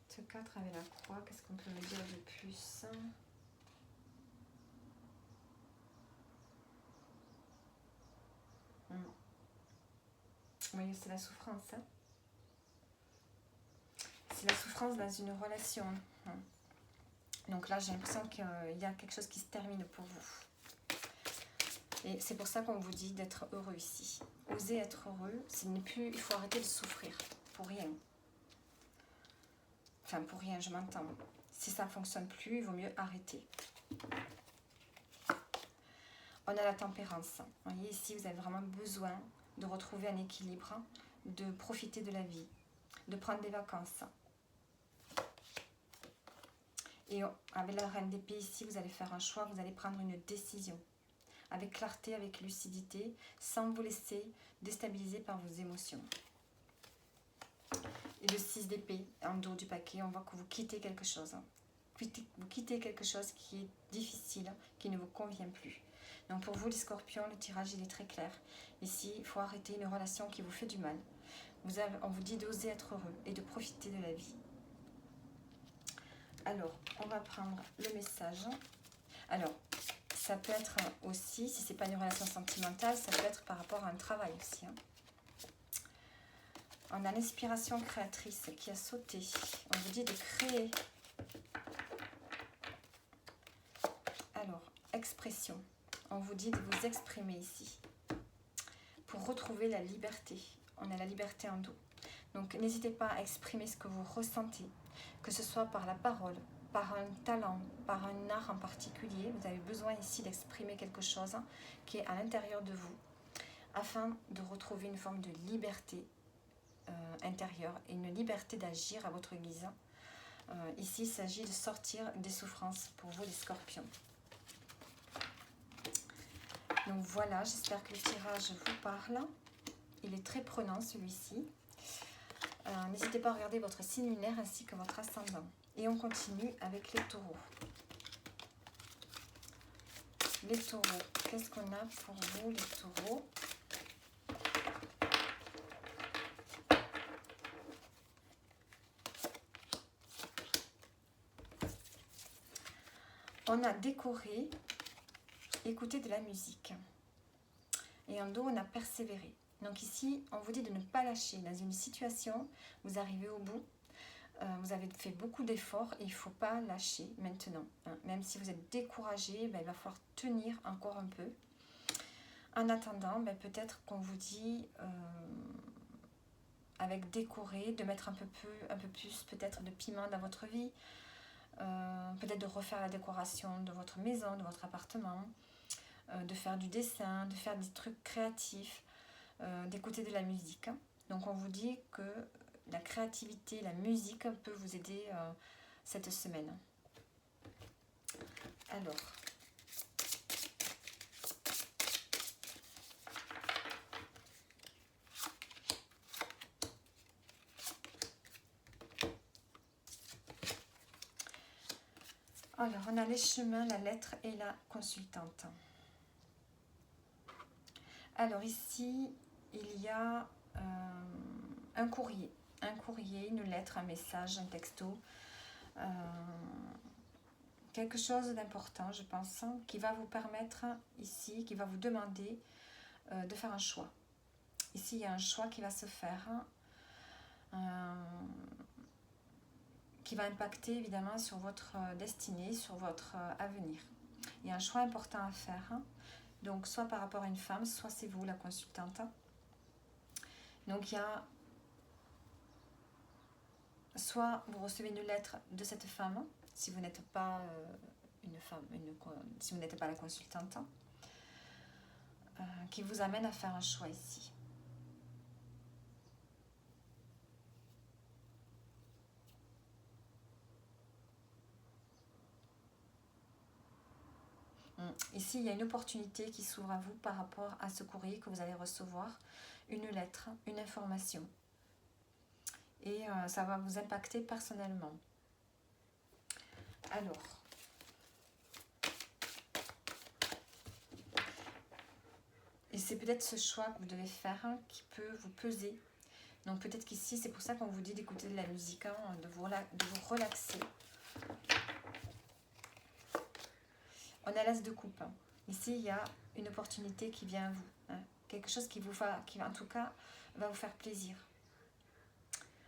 Ce 4 avec la croix, qu'est-ce qu'on peut me dire de plus? Oui, c'est la souffrance. Hein. C'est la souffrance dans une relation. Donc là, j'ai l'impression qu'il y a quelque chose qui se termine pour vous. Et c'est pour ça qu'on vous dit d'être heureux ici. Osez être heureux, il faut arrêter de souffrir pour rien. Enfin, pour rien, je m'entends. Si ça ne fonctionne plus, il vaut mieux arrêter. On a la tempérance. Vous voyez, ici, vous avez vraiment besoin de retrouver un équilibre, de profiter de la vie, de prendre des vacances. Et avec la reine d'épée ici, vous allez faire un choix, vous allez prendre une décision. Avec clarté, avec lucidité, sans vous laisser déstabiliser par vos émotions. Et le 6 d'épée, en dos du paquet, on voit que vous quittez quelque chose. Vous quittez quelque chose qui est difficile, qui ne vous convient plus. Donc pour vous les scorpions, le tirage il est très clair. Ici, il faut arrêter une relation qui vous fait du mal. On vous dit d'oser être heureux et de profiter de la vie. Alors, on va prendre le message. Alors, ça peut être aussi, si ce n'est pas une relation sentimentale, ça peut être par rapport à un travail aussi. Hein. On a l'inspiration créatrice qui a sauté. On vous dit de créer. Alors, expression. On vous dit de vous exprimer ici. Pour retrouver la liberté. On a la liberté en dos. Donc, n'hésitez pas à exprimer ce que vous ressentez. Que ce soit par la parole, par un talent, par un art en particulier. Vous avez besoin ici d'exprimer quelque chose qui est à l'intérieur de vous. Afin de retrouver une forme de liberté intérieure et une liberté d'agir à votre guise. Ici, il s'agit de sortir des souffrances pour vous les scorpions. Donc voilà, j'espère que le tirage vous parle. Il est très prenant celui-ci. N'hésitez pas à regarder votre signe lunaire ainsi que votre ascendant. Et on continue avec les taureaux. Les taureaux, qu'est-ce qu'on a pour vous les taureaux ? On a décoré, écouté de la musique. Et en dos, on a persévéré. Donc ici, on vous dit de ne pas lâcher. Dans une situation, vous arrivez au bout, vous avez fait beaucoup d'efforts et il ne faut pas lâcher maintenant. Hein. Même si vous êtes découragé, il va falloir tenir encore un peu. En attendant, peut-être qu'on vous dit, avec décorer, de mettre un peu plus peut-être de piment dans votre vie. Peut-être de refaire la décoration de votre maison, de votre appartement, de faire du dessin, de faire des trucs créatifs, d'écouter de la musique. Donc on vous dit que la créativité, la musique peut vous aider cette semaine. Alors, on a les chemins, la lettre et la consultante. Alors ici, il y a un courrier, une lettre, un message, un texto, quelque chose d'important, je pense, qui va vous permettre ici, qui va vous demander de faire un choix. Ici, il y a un choix qui va se faire, qui va impacter évidemment sur votre destinée, sur votre avenir. Il y a un choix important à faire, donc soit par rapport à une femme, soit c'est vous la consultante. Donc il y a soit vous recevez une lettre de cette femme, si vous n'êtes pas une femme, si vous n'êtes pas la consultante, qui vous amène à faire un choix ici. Ici, il y a une opportunité qui s'ouvre à vous par rapport à ce courrier que vous allez recevoir, une lettre, une information. Et ça va vous impacter personnellement. Alors, et c'est peut-être ce choix que vous devez faire qui peut vous peser. Donc peut-être qu'ici, c'est pour ça qu'on vous dit d'écouter de la musique, de vous relaxer. On a l'as de coupe. Ici, il y a une opportunité qui vient à vous. Quelque chose qui en tout cas, va vous faire plaisir.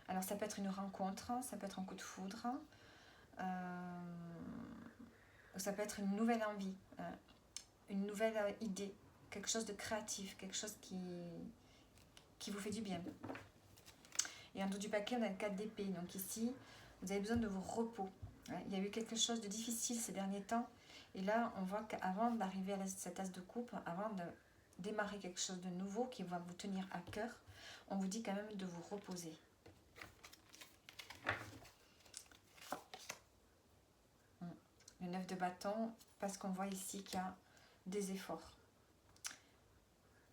Alors ça peut être une rencontre, ça peut être un coup de foudre, ça peut être une nouvelle envie, une nouvelle idée, quelque chose de créatif, quelque chose qui vous fait du bien. Et en dos du paquet, on a le 4 d'épée. Donc ici, vous avez besoin de vos repos. Il y a eu quelque chose de difficile ces derniers temps. Et là, on voit qu'avant d'arriver à cette as de coupe, avant de démarrer quelque chose de nouveau qui va vous tenir à cœur, on vous dit quand même de vous reposer. Le 9 de bâton, parce qu'on voit ici qu'il y a des efforts.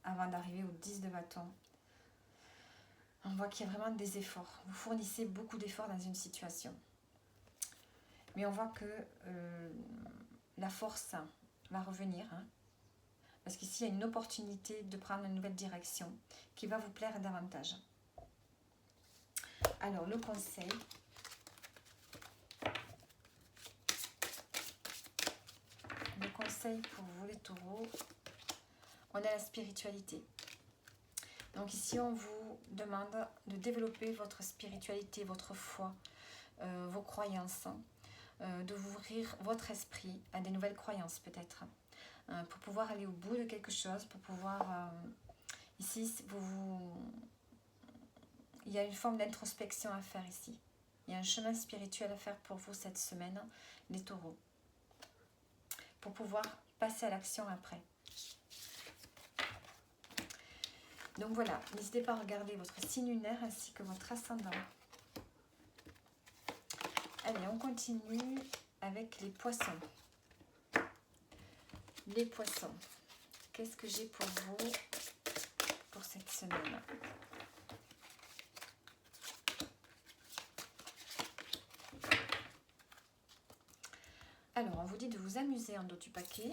Avant d'arriver au 10 de bâton, on voit qu'il y a vraiment des efforts. Vous fournissez beaucoup d'efforts dans une situation. Mais on voit que la force va revenir. Parce qu'ici, il y a une opportunité de prendre une nouvelle direction qui va vous plaire davantage. Alors, le conseil. Le conseil pour vous les taureaux, on a la spiritualité. Donc ici, on vous demande de développer votre spiritualité, votre foi, vos croyances, de vous ouvrir votre esprit à des nouvelles croyances peut-être, pour pouvoir aller au bout de quelque chose, pour pouvoir... ici, il y a une forme d'introspection à faire ici. Il y a un chemin spirituel à faire pour vous cette semaine, les taureaux, pour pouvoir passer à l'action après. Donc voilà, n'hésitez pas à regarder votre signe lunaire ainsi que votre ascendant. Allez, on continue avec les poissons. Les poissons, qu'est-ce que j'ai pour vous pour cette semaine ? Alors, on vous dit de vous amuser en dos du paquet.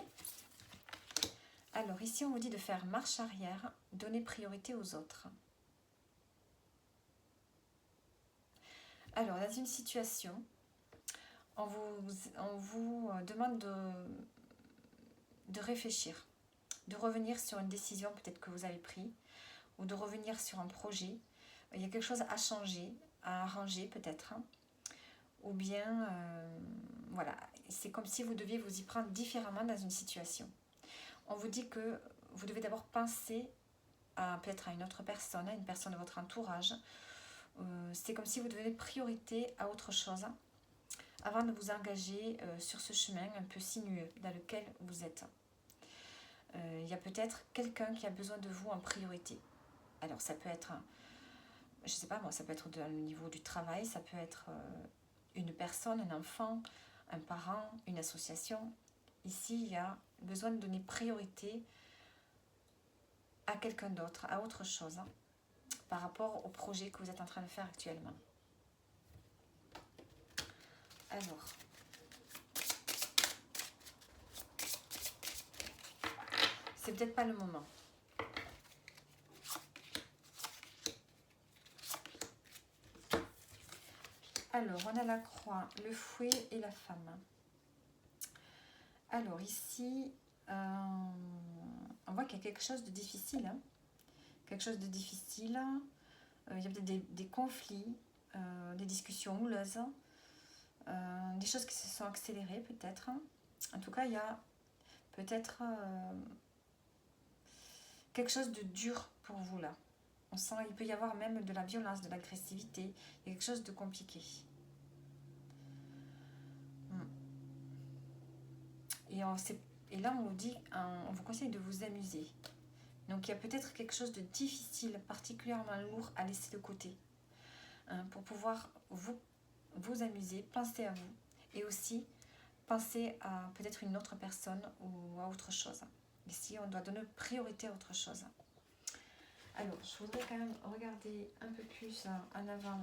Alors, ici, on vous dit de faire marche arrière, donner priorité aux autres. Alors, dans une situation, on vous demande de réfléchir, de revenir sur une décision peut-être que vous avez prise, ou de revenir sur un projet. Il y a quelque chose à changer, à arranger peut-être, ou bien, voilà, c'est comme si vous deviez vous y prendre différemment dans une situation. On vous dit que vous devez d'abord penser peut-être à une autre personne, à une personne de votre entourage. C'est comme si vous deviez priorité à autre chose avant de vous engager sur ce chemin un peu sinueux dans lequel vous êtes. Il y a peut-être quelqu'un qui a besoin de vous en priorité. Alors ça peut être, je ne sais pas moi, ça peut être au niveau du travail, ça peut être une personne, un enfant, un parent, une association. Ici, il y a besoin de donner priorité à quelqu'un d'autre, à autre chose, par rapport au projet que vous êtes en train de faire actuellement. Alors, c'est peut-être pas le moment. Alors, on a la croix, le fouet et la femme. Alors ici, on voit qu'il y a quelque chose de difficile. Quelque chose de difficile. Il y a peut-être des conflits, des discussions houleuses, des choses qui se sont accélérées peut-être. En tout cas, il y a peut-être quelque chose de dur pour vous là. On sent qu'il peut y avoir même de la violence, de l'agressivité. Il y a quelque chose de compliqué. Et là, on vous dit, on vous conseille de vous amuser. Donc, il y a peut-être quelque chose de difficile, particulièrement lourd à laisser de côté, pour pouvoir vous amuser, penser à vous, et aussi pensez à peut-être une autre personne ou à autre chose. Ici, on doit donner priorité à autre chose. Alors, je voudrais quand même regarder un peu plus en avant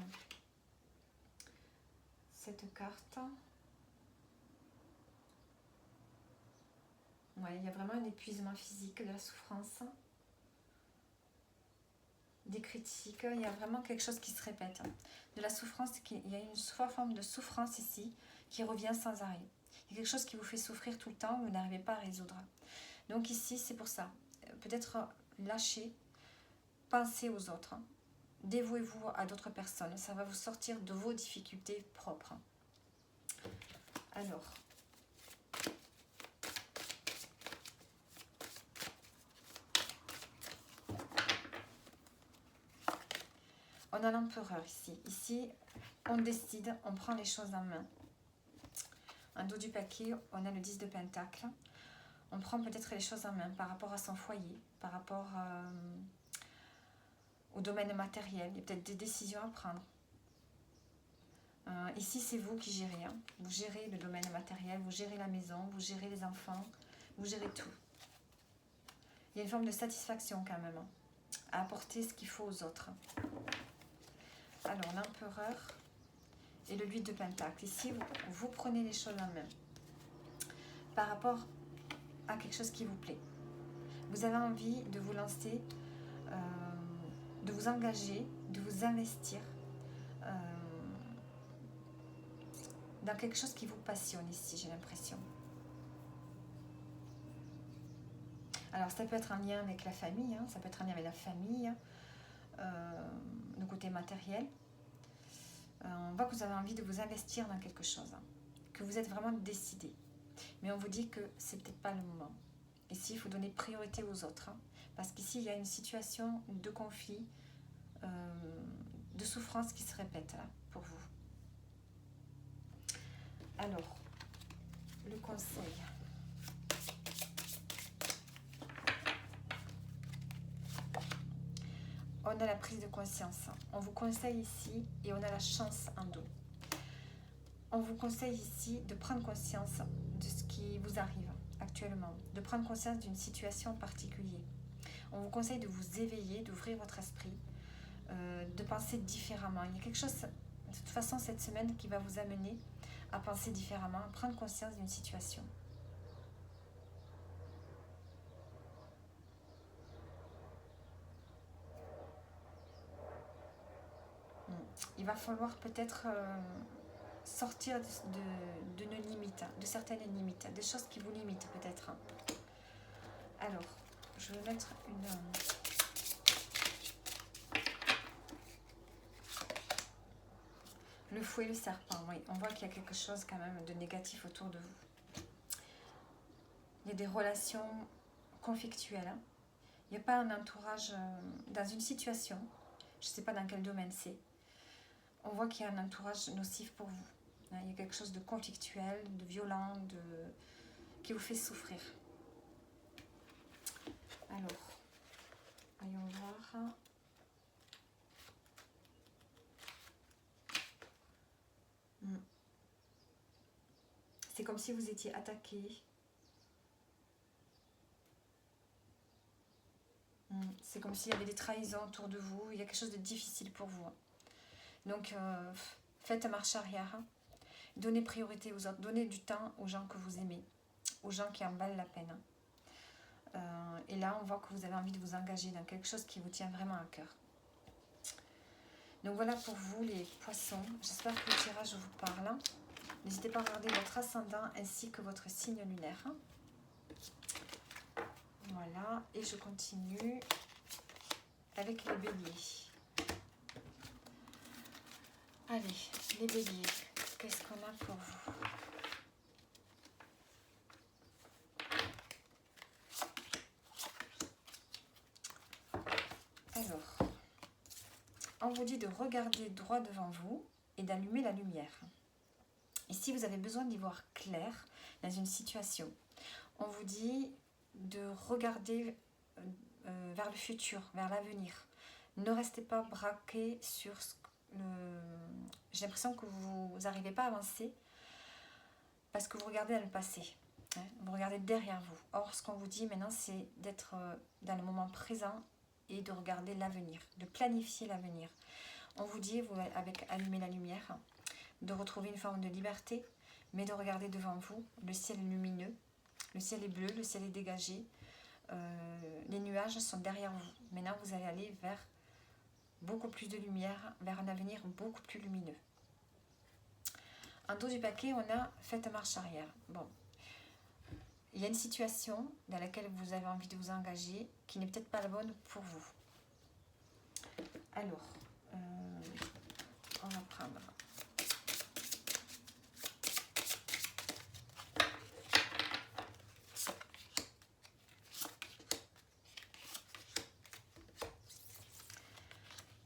cette carte. Ouais, il y a vraiment un épuisement physique, de la souffrance, des critiques. Il y a vraiment quelque chose qui se répète. De la souffrance, il y a une forme de souffrance ici qui revient sans arrêt. Il y a quelque chose qui vous fait souffrir tout le temps, vous n'arrivez pas à résoudre. Donc ici, c'est pour ça. Peut-être lâcher, pensez aux autres. Dévouez-vous à d'autres personnes. Ça va vous sortir de vos difficultés propres. Alors, on a l'empereur ici. Ici, on décide, on prend les choses en main. En dos du paquet, on a le 10 de Pentacle. On prend peut-être les choses en main par rapport à son foyer, par rapport au domaine matériel. Il y a peut-être des décisions à prendre. Ici, c'est vous qui gérez. Hein. Vous gérez le domaine matériel, vous gérez la maison, vous gérez les enfants, vous gérez tout. Il y a une forme de satisfaction quand même, hein, à apporter ce qu'il faut aux autres. Alors, l'empereur et le 8 de Pentacle. Ici, vous prenez les choses en main par rapport à quelque chose qui vous plaît. Vous avez envie de vous lancer, de vous engager, de vous investir dans quelque chose qui vous passionne ici, j'ai l'impression. Alors, ça peut être en lien avec la famille, hein, ça peut être en lien avec la famille, le côté matériel. On voit que vous avez envie de vous investir dans quelque chose, hein, que vous êtes vraiment décidé. Mais on vous dit que c'est peut-être pas le moment. Ici, il faut donner priorité aux autres, hein, parce qu'ici, il y a une situation de conflit, de souffrance qui se répète là, pour vous. Alors, le conseil. On a la prise de conscience. On vous conseille ici et on a la chance en dos. On vous conseille ici de prendre conscience de ce qui vous arrive actuellement, de prendre conscience d'une situation particulière. On vous conseille de vous éveiller, d'ouvrir votre esprit, de penser différemment. Il y a quelque chose, de toute façon, cette semaine qui va vous amener à penser différemment, à prendre conscience d'une situation. Il va falloir peut-être sortir de nos limites, de certaines limites, des choses qui vous limitent peut-être. Alors, je vais mettre une... Le fouet et le serpent, oui. On voit qu'il y a quelque chose quand même de négatif autour de vous. Il y a des relations conflictuelles. Hein. Il n'y a pas un entourage dans une situation. Je ne sais pas dans quel domaine c'est. On voit qu'il y a un entourage nocif pour vous. Hein. Il y a quelque chose de conflictuel, de violent, qui vous fait souffrir. Alors, voyons voir... C'est comme si vous étiez attaqué. C'est comme s'il y avait des trahisons autour de vous. Il y a quelque chose de difficile pour vous. Donc, faites marche arrière. Donnez priorité aux autres. Donnez du temps aux gens que vous aimez. Aux gens qui en valent la peine. Et là, on voit que vous avez envie de vous engager dans quelque chose qui vous tient vraiment à cœur. Donc voilà pour vous les poissons. J'espère que le tirage vous parle. N'hésitez pas à regarder votre ascendant ainsi que votre signe lunaire. Voilà, et je continue avec les béliers. Allez, les béliers, qu'est-ce qu'on a pour vous? Alors, on vous dit de regarder droit devant vous et d'allumer la lumière. Ici, vous avez besoin d'y voir clair dans une situation. On vous dit de regarder vers le futur, vers l'avenir. Ne restez pas braqué sur le... J'ai l'impression que vous n'arrivez pas à avancer parce que vous regardez dans le passé. Hein, vous regardez derrière vous. Or, ce qu'on vous dit maintenant, c'est d'être dans le moment présent et de regarder l'avenir, de planifier l'avenir. On vous dit, vous, avec allumer la lumière, de retrouver une forme de liberté, mais de regarder devant vous. Le ciel est lumineux, le ciel est bleu, le ciel est dégagé. Les nuages sont derrière vous. Maintenant, vous allez aller vers beaucoup plus de lumière, vers un avenir beaucoup plus lumineux. En dos du paquet, on a faites marche arrière. Bon, il y a une situation dans laquelle vous avez envie de vous engager qui n'est peut-être pas la bonne pour vous. Alors, on va prendre.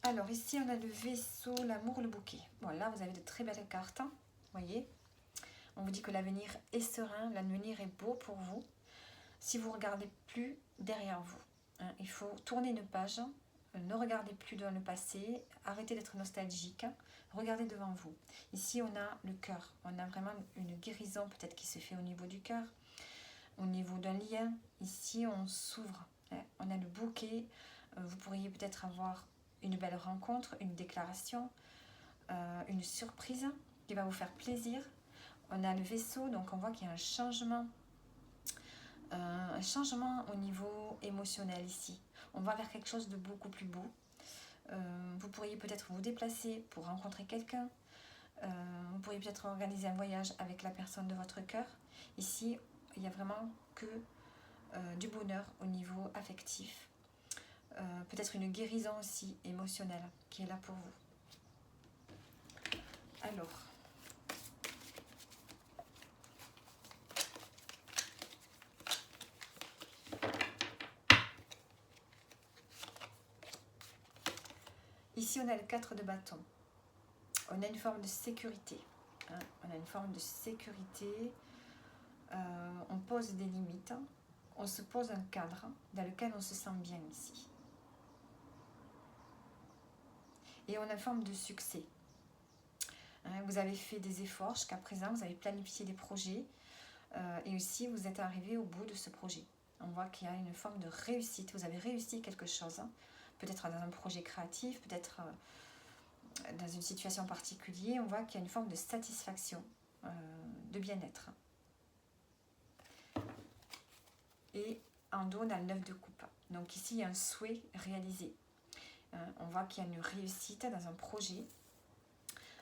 Alors ici, on a le vaisseau, l'amour, le bouquet. Bon, là, vous avez de très belles cartes, hein, voyez. On vous dit que l'avenir est serein, l'avenir est beau pour vous. Si vous ne regardez plus derrière vous, hein, il faut tourner une page, ne regardez plus dans le passé, arrêtez d'être nostalgique, regardez devant vous. Ici, on a le cœur, on a vraiment une guérison peut-être qui se fait au niveau du cœur, au niveau d'un lien. Ici, on s'ouvre, hein, on a le bouquet, vous pourriez peut-être avoir une belle rencontre, une déclaration, une surprise qui va vous faire plaisir. On a le vaisseau, donc on voit qu'il y a un changement au niveau émotionnel ici. On va vers quelque chose de beaucoup plus beau. Vous pourriez peut-être vous déplacer pour rencontrer quelqu'un. Vous pourriez peut-être organiser un voyage avec la personne de votre cœur. Ici, il n'y a vraiment que du bonheur au niveau affectif. Peut-être une guérison aussi émotionnelle qui est là pour vous. Alors, ici on a le 4 de bâton. On a une forme de sécurité. Hein, on a une forme de sécurité. On pose des limites. On se pose un cadre dans lequel on se sent bien ici. Et on a une forme de succès. Hein, vous avez fait des efforts jusqu'à présent, vous avez planifié des projets et aussi vous êtes arrivé au bout de ce projet. On voit qu'il y a une forme de réussite, vous avez réussi quelque chose, hein, peut-être dans un projet créatif, peut-être dans une situation particulière. On voit qu'il y a une forme de satisfaction, de bien-être. Et en dos, on a le 9 de coupe. Donc ici, il y a un souhait réalisé. On voit qu'il y a une réussite dans un projet,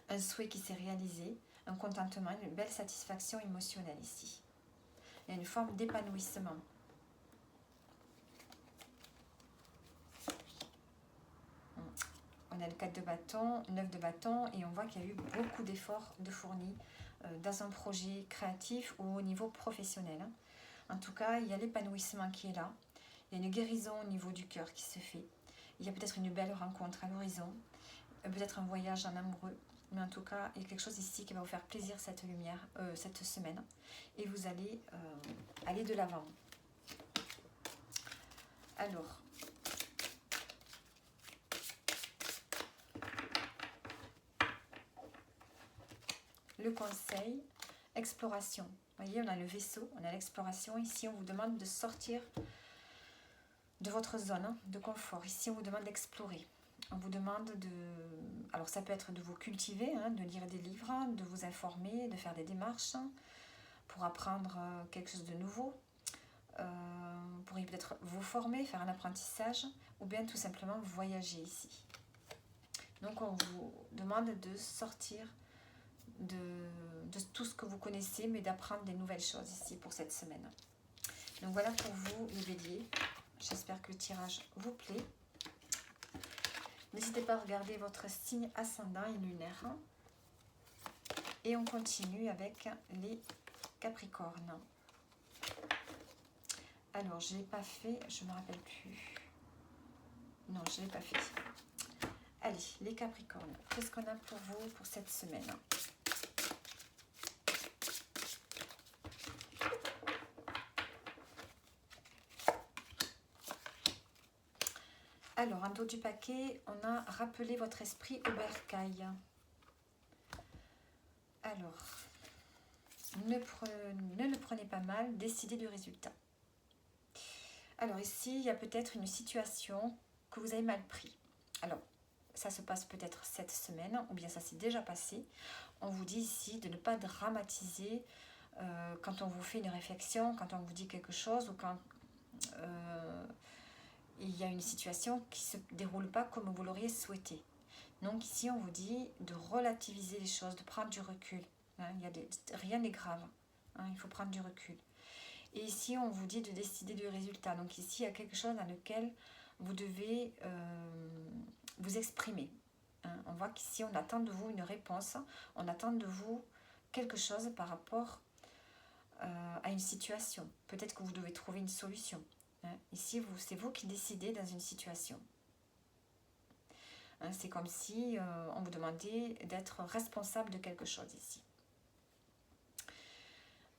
un souhait qui s'est réalisé, un contentement, une belle satisfaction émotionnelle ici. Il y a une forme d'épanouissement. On a le 4 de bâton, 9 de bâton, et on voit qu'il y a eu beaucoup d'efforts de fournis dans un projet créatif ou au niveau professionnel. En tout cas, il y a l'épanouissement qui est là. Il y a une guérison au niveau du cœur qui se fait. Il y a peut-être une belle rencontre à l'horizon, peut-être un voyage en amoureux. Mais en tout cas, il y a quelque chose ici qui va vous faire plaisir cette semaine. Et vous allez aller de l'avant. Alors, le conseil, exploration. Vous voyez, on a le vaisseau, on a l'exploration. Ici, on vous demande de sortir de votre zone de confort. Ici, on vous demande d'explorer. On vous demande de... Alors, ça peut être de vous cultiver, hein, de lire des livres, de vous informer, de faire des démarches pour apprendre quelque chose de nouveau. Vous pourriez peut-être vous former, faire un apprentissage ou bien tout simplement voyager ici. Donc, on vous demande de sortir de tout ce que vous connaissez, mais d'apprendre des nouvelles choses ici pour cette semaine. Donc, voilà pour vous, les béliers. J'espère que le tirage vous plaît. N'hésitez pas à regarder votre signe ascendant et lunaire. Et on continue avec les Capricornes. Alors, je ne l'ai pas fait, je ne me rappelle plus. Non, je ne l'ai pas fait. Allez, les Capricornes, qu'est-ce qu'on a pour vous pour cette semaine ? Alors, en dos du paquet, on a rappelé votre esprit au bercail. Alors, ne le prenez pas mal, décidez du résultat. Alors ici, il y a peut-être une situation que vous avez mal pris. Alors, ça se passe peut-être cette semaine, ou bien ça s'est déjà passé. On vous dit ici de ne pas dramatiser quand on vous fait une réflexion, quand on vous dit quelque chose, ou quand il y a une situation qui ne se déroule pas comme vous l'auriez souhaité. Donc ici, on vous dit de relativiser les choses, de prendre du recul. Hein, rien n'est grave, hein, il faut prendre du recul. Et ici, on vous dit de décider du résultat. Donc ici, il y a quelque chose dans lequel vous devez vous exprimer. Hein. On voit qu'ici, on attend de vous une réponse, on attend de vous quelque chose par rapport à une situation. Peut-être que vous devez trouver une solution. Hein. Ici, c'est vous qui décidez dans une situation. Hein, c'est comme si on vous demandait d'être responsable de quelque chose ici.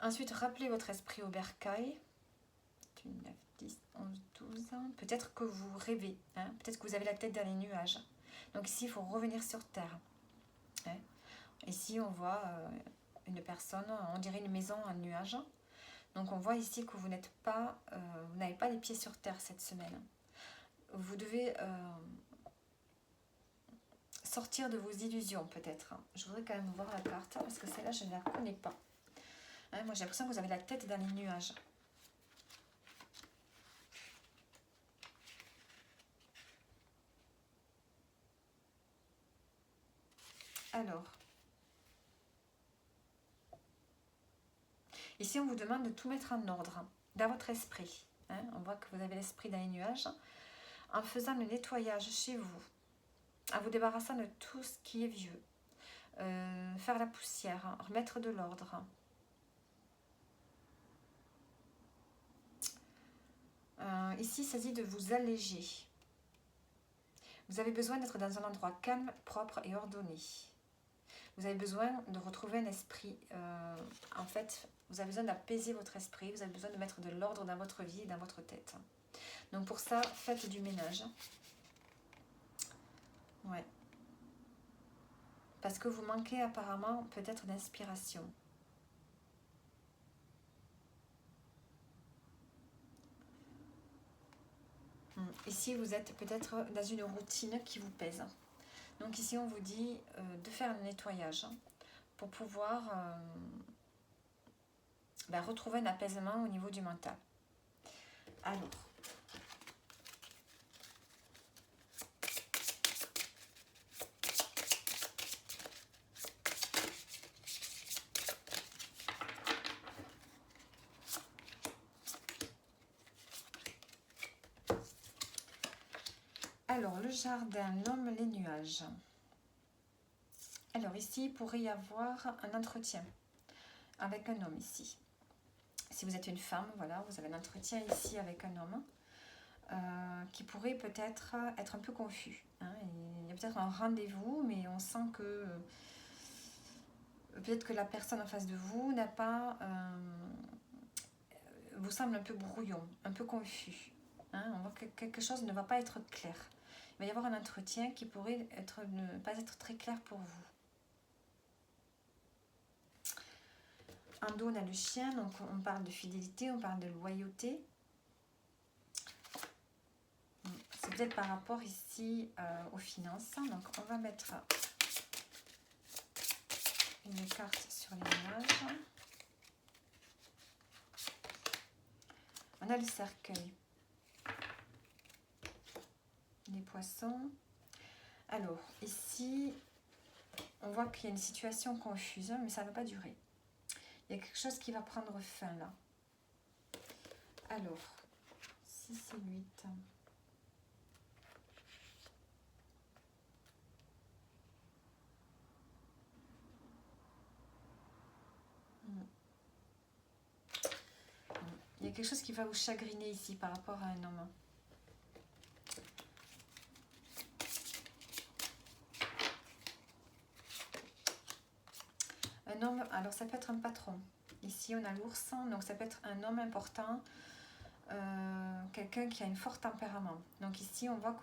Ensuite, rappelez votre esprit au bercail. 9, 10, 11, 12. Peut-être que vous rêvez. Hein, peut-être que vous avez la tête dans les nuages. Donc ici, il faut revenir sur Terre. Hein. Ici, on voit une personne, on dirait une maison en nuage. Donc on voit ici que vous n'êtes pas, vous n'avez pas les pieds sur Terre cette semaine. Vous devez sortir de vos illusions peut-être. Je voudrais quand même voir la carte parce que celle-là, je ne la connais pas. Hein, moi, j'ai l'impression que vous avez la tête dans les nuages. Alors, ici, on vous demande de tout mettre en ordre dans votre esprit. Hein, on voit que vous avez l'esprit dans les nuages. En faisant le nettoyage chez vous, en vous débarrassant de tout ce qui est vieux, faire la poussière, remettre de l'ordre. Ici, il s'agit de vous alléger. Vous avez besoin d'être dans un endroit calme, propre et ordonné. Vous avez besoin de retrouver un esprit. En fait, vous avez besoin d'apaiser votre esprit. Vous avez besoin de mettre de l'ordre dans votre vie et dans votre tête. Donc pour ça, faites du ménage. Ouais. Parce que vous manquez apparemment peut-être d'inspiration. Ici, vous êtes peut-être dans une routine qui vous pèse. Donc ici, on vous dit de faire le nettoyage pour pouvoir retrouver un apaisement au niveau du mental. Alors, le jardin nomme les nuages. Alors ici, il pourrait y avoir un entretien avec un homme ici. Si vous êtes une femme, voilà, vous avez un entretien ici avec un homme qui pourrait peut-être être un peu confus. Hein. Il y a peut-être un rendez-vous, mais on sent que peut-être que la personne en face de vous n'a pas, vous semble un peu brouillon, un peu confus. Hein. On voit que quelque chose ne va pas être clair. Il va y avoir un entretien qui pourrait ne pas être très clair pour vous. En dos, on a le chien, donc on parle de fidélité, on parle de loyauté. C'est peut-être par rapport ici aux finances. Donc on va mettre une carte sur les nuages. On a le cercueil. Les poissons. Alors ici, on voit qu'il y a une situation confuse, mais ça ne va pas durer. Il y a quelque chose qui va prendre fin là. Alors, 6 et 8. Il y a quelque chose qui va vous chagriner ici par rapport à un homme. Un homme, alors ça peut être un patron. Ici, on a l'ours, donc ça peut être un homme important, quelqu'un qui a un fort tempérament. Donc ici, on voit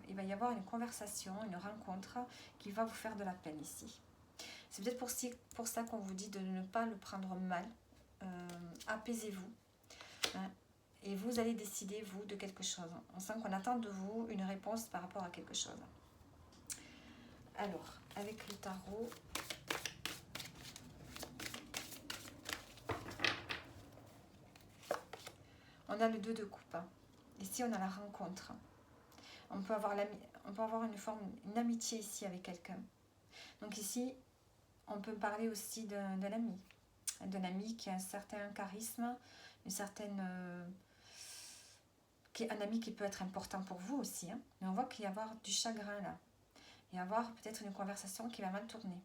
qu'il va y avoir une conversation, une rencontre qui va vous faire de la peine ici. C'est peut-être pour ça qu'on vous dit de ne pas le prendre mal. Apaisez-vous. Hein, et vous allez décider, vous, de quelque chose. On sent qu'on attend de vous une réponse par rapport à quelque chose. Alors, avec le tarot... On a le 2 de coupe. Ici, on a la rencontre. On peut avoir une amitié ici avec quelqu'un. Donc ici, on peut parler aussi d'un ami. D'un ami qui a un certain charisme, une certaine... un ami qui peut être important pour vous aussi. Hein. Mais on voit qu'il y a avoir du chagrin là. Il y a avoir peut-être une conversation qui va mal tourner.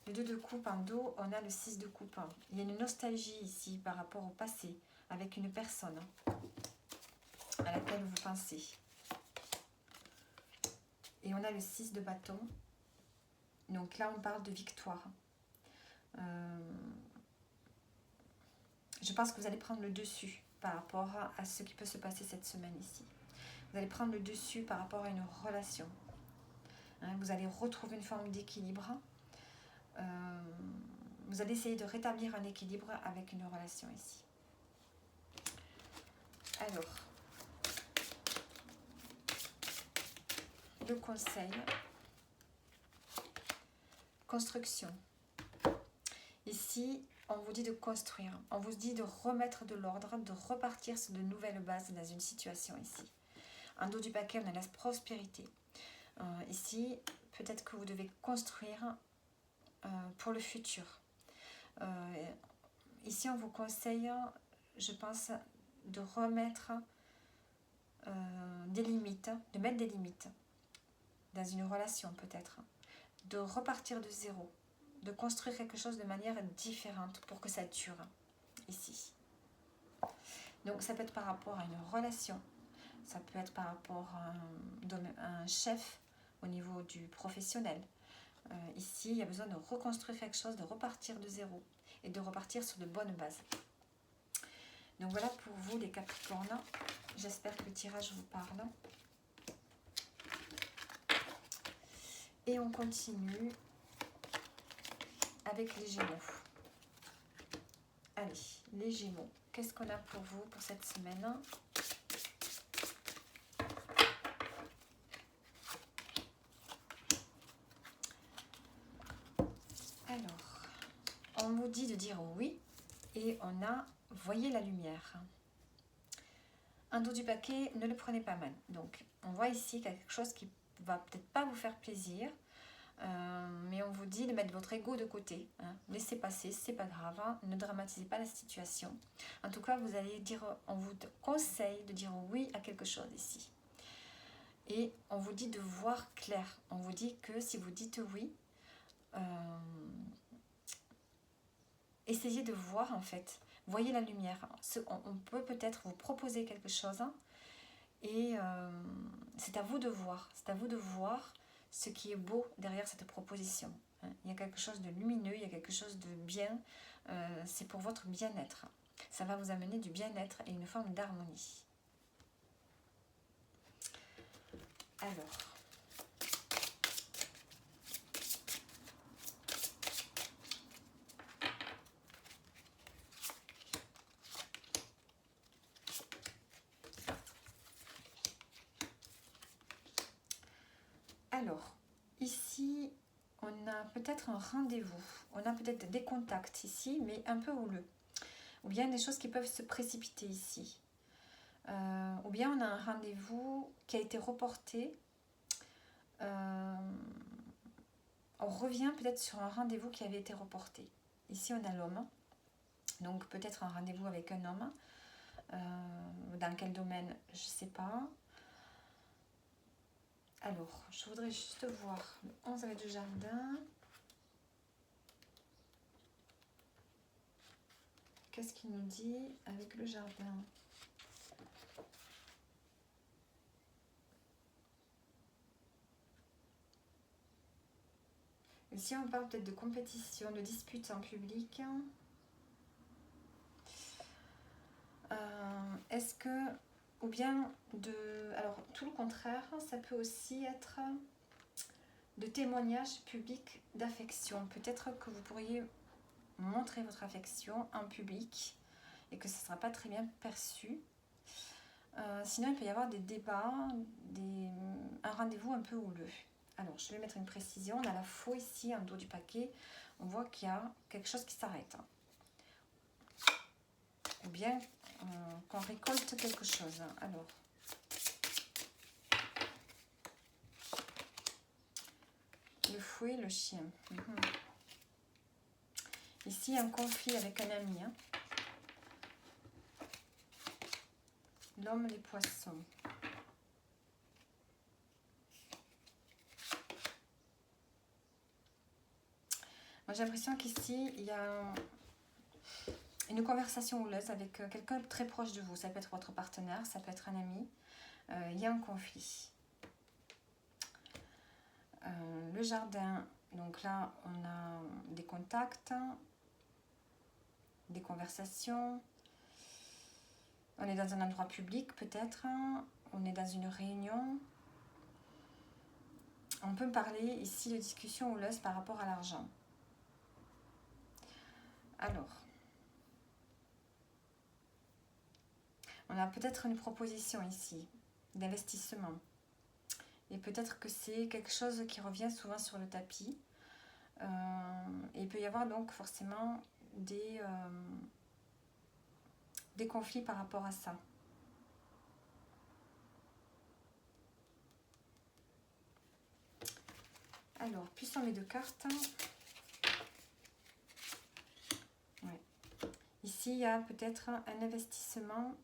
Le 2 de coupe en dos, on a le 6 de coupe. Il y a une nostalgie ici par rapport au passé, avec une personne à laquelle vous pensez. Et on a le 6 de bâton. Donc là, on parle de victoire. Je pense que vous allez prendre le dessus par rapport à ce qui peut se passer cette semaine ici. Vous allez prendre le dessus par rapport à une relation. Hein, vous allez retrouver une forme d'équilibre. Vous allez essayer de rétablir un équilibre avec une relation ici. Alors, le conseil. Construction. Ici, on vous dit de construire. On vous dit de remettre de l'ordre, de repartir sur de nouvelles bases dans une situation ici. En dos du paquet, on a la prospérité. Ici, peut-être que vous devez construire pour le futur. Ici, on vous conseille, je pense, de remettre des limites, de mettre des limites dans une relation peut-être, de repartir de zéro, de construire quelque chose de manière différente pour que ça dure ici. Donc ça peut être par rapport à une relation, ça peut être par rapport à un chef au niveau du professionnel. Ici, il y a besoin de reconstruire quelque chose, de repartir de zéro et de repartir sur de bonnes bases. Donc voilà pour vous les Capricornes. J'espère que le tirage vous parle. Et on continue avec les Gémeaux. Allez, les Gémeaux. Qu'est-ce qu'on a pour vous pour cette semaine ? Alors, on vous dit de dire oui et on a voyez la lumière. Un dos du paquet, ne le prenez pas mal. Donc, on voit ici quelque chose qui va peut-être pas vous faire plaisir, mais on vous dit de mettre votre ego de côté. Hein. Laissez passer, c'est pas grave, hein. Ne dramatisez pas la situation. En tout cas, vous allez dire, on vous conseille de dire oui à quelque chose ici. Et on vous dit de voir clair. On vous dit que si vous dites oui, essayez de voir en fait. Voyez la lumière. On peut peut-être vous proposer quelque chose et c'est à vous de voir. C'est à vous de voir ce qui est beau derrière cette proposition. Il y a quelque chose de lumineux, il y a quelque chose de bien. C'est pour votre bien-être. Ça va vous amener du bien-être et une forme d'harmonie. Alors, ici, on a peut-être un rendez-vous. On a peut-être des contacts ici, mais un peu houleux. Ou bien des choses qui peuvent se précipiter ici. Ou bien on a un rendez-vous qui a été reporté. On revient peut-être sur un rendez-vous qui avait été reporté. Ici, on a l'homme. Donc, peut-être un rendez-vous avec un homme. Dans quel domaine, je ne sais pas. Alors, je voudrais juste voir le 11 avec le jardin. Qu'est-ce qu'il nous dit avec le jardin ? Ici, on parle peut-être de compétition, de dispute en public. Est-ce que... Ou bien de... Alors, tout le contraire, ça peut aussi être de témoignages publics d'affection. Peut-être que vous pourriez montrer votre affection en public et que ce ne sera pas très bien perçu. Sinon, il peut y avoir des débats, un rendez-vous un peu houleux. Alors, je vais mettre une précision. On a la faux ici, en dos du paquet. On voit qu'il y a quelque chose qui s'arrête. Ou bien qu'on récolte quelque chose. Alors, le fouet, le chien. Ici, un conflit avec un ami. L'homme, les poissons. Moi, j'ai l'impression qu'ici, il y a une conversation houleuse avec quelqu'un très proche de vous. Ça peut être votre partenaire, ça peut être un ami. Il y a un conflit. Le jardin, donc là, on a des contacts, des conversations. On est dans un endroit public, peut-être. On est dans une réunion. On peut parler ici de discussion houleuse par rapport à l'argent. Alors, on a peut-être une proposition ici d'investissement. Et peut-être que c'est quelque chose qui revient souvent sur le tapis. Et il peut y avoir donc forcément des conflits par rapport à ça. Alors, puissant mes deux cartes. Ouais. Ici, il y a peut-être un investissement.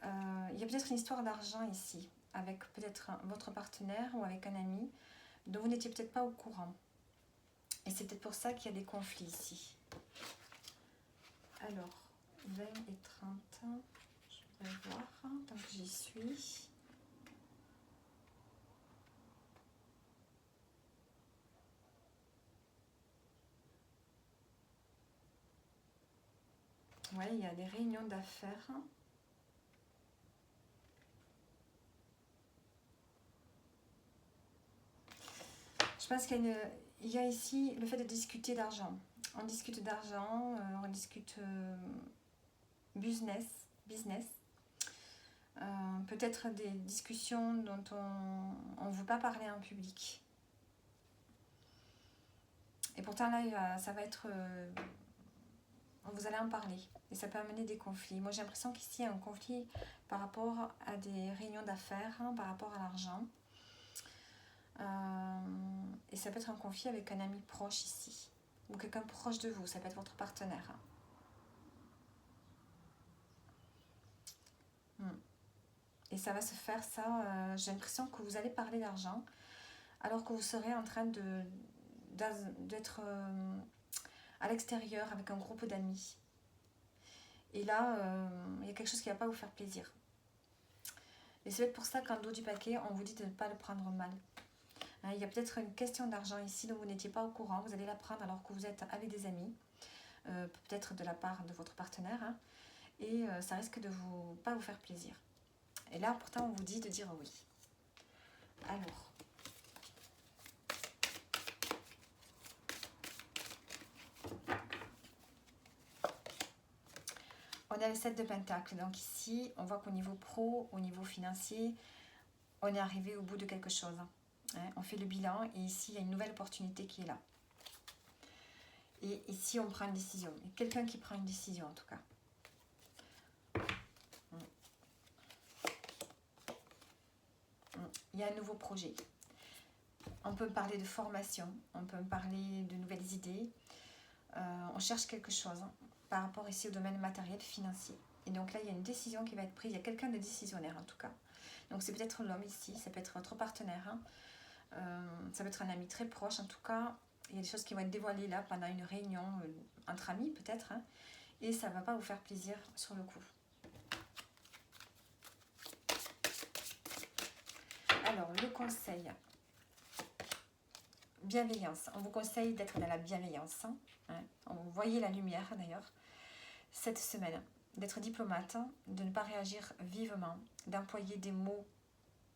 Il y a peut-être une histoire d'argent ici, avec peut-être votre partenaire ou avec un ami, dont vous n'étiez peut-être pas au courant. Et c'est peut-être pour ça qu'il y a des conflits ici. Alors, 20 et 30, je vais voir, tant que j'y suis. Ouais, il y a des réunions d'affaires. Je pense qu'il y a ici le fait de discuter d'argent. On discute d'argent, on discute business. Peut-être des discussions dont on ne veut pas parler en public. Et pourtant là, ça va être... vous allez en parler. Et ça peut amener des conflits. Moi j'ai l'impression qu'ici il y a un conflit par rapport à des réunions d'affaires, par rapport à l'argent. Et ça peut être un conflit avec un ami proche ici. Ou quelqu'un proche de vous. Ça peut être votre partenaire. Et ça va se faire ça. J'ai l'impression que vous allez parler d'argent. Alors que vous serez en train d'être à l'extérieur avec un groupe d'amis. Et là, il y a quelque chose qui ne va pas vous faire plaisir. Et c'est peut-être pour ça qu'en dos du paquet, on vous dit de ne pas le prendre mal. Il y a peut-être une question d'argent ici dont vous n'étiez pas au courant. Vous allez la prendre alors que vous êtes avec des amis. Peut-être de la part de votre partenaire. Et ça risque de pas vous faire plaisir. Et là, pourtant, on vous dit de dire oui. Alors... on a le 7 de Pentacle. Donc ici, on voit qu'au niveau pro, au niveau financier, on est arrivé au bout de quelque chose. On fait le bilan et ici, il y a une nouvelle opportunité qui est là. Et ici, on prend une décision. Il y a quelqu'un qui prend une décision en tout cas. Il y a un nouveau projet. On peut parler de formation, on peut parler de nouvelles idées. On cherche quelque chose par rapport ici au domaine matériel, financier. Et donc là, il y a une décision qui va être prise. Il y a quelqu'un de décisionnaire en tout cas. Donc c'est peut-être l'homme ici, ça peut être votre partenaire. Ça peut être un ami très proche. En tout cas, il y a des choses qui vont être dévoilées là pendant une réunion entre amis peut-être. Et ça ne va pas vous faire plaisir sur le coup. Alors, le conseil. Bienveillance. On vous conseille d'être dans la bienveillance. Vous voyez la lumière d'ailleurs. Cette semaine, d'être diplomate, de ne pas réagir vivement, d'employer des mots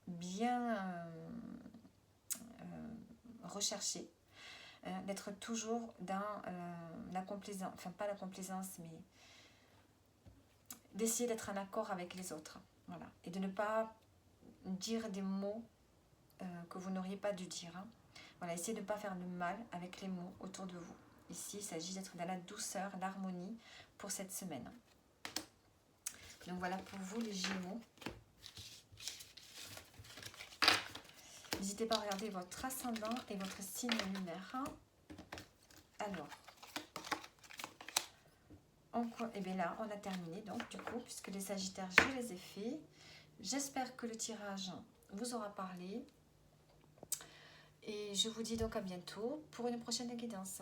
bien rechercher, d'être toujours dans la complaisance, enfin pas la complaisance, mais d'essayer d'être en accord avec les autres, voilà, et de ne pas dire des mots que vous n'auriez pas dû dire, hein. Voilà, essayez de ne pas faire le mal avec les mots autour de vous. Ici, il s'agit d'être dans la douceur, l'harmonie pour cette semaine. Donc voilà pour vous les Gémeaux. N'hésitez pas à regarder votre ascendant et votre signe lunaire. Alors, et bien là, on a terminé donc du coup, puisque les Sagittaires, je les ai faits. J'espère que le tirage vous aura parlé. Et je vous dis donc à bientôt pour une prochaine guidance.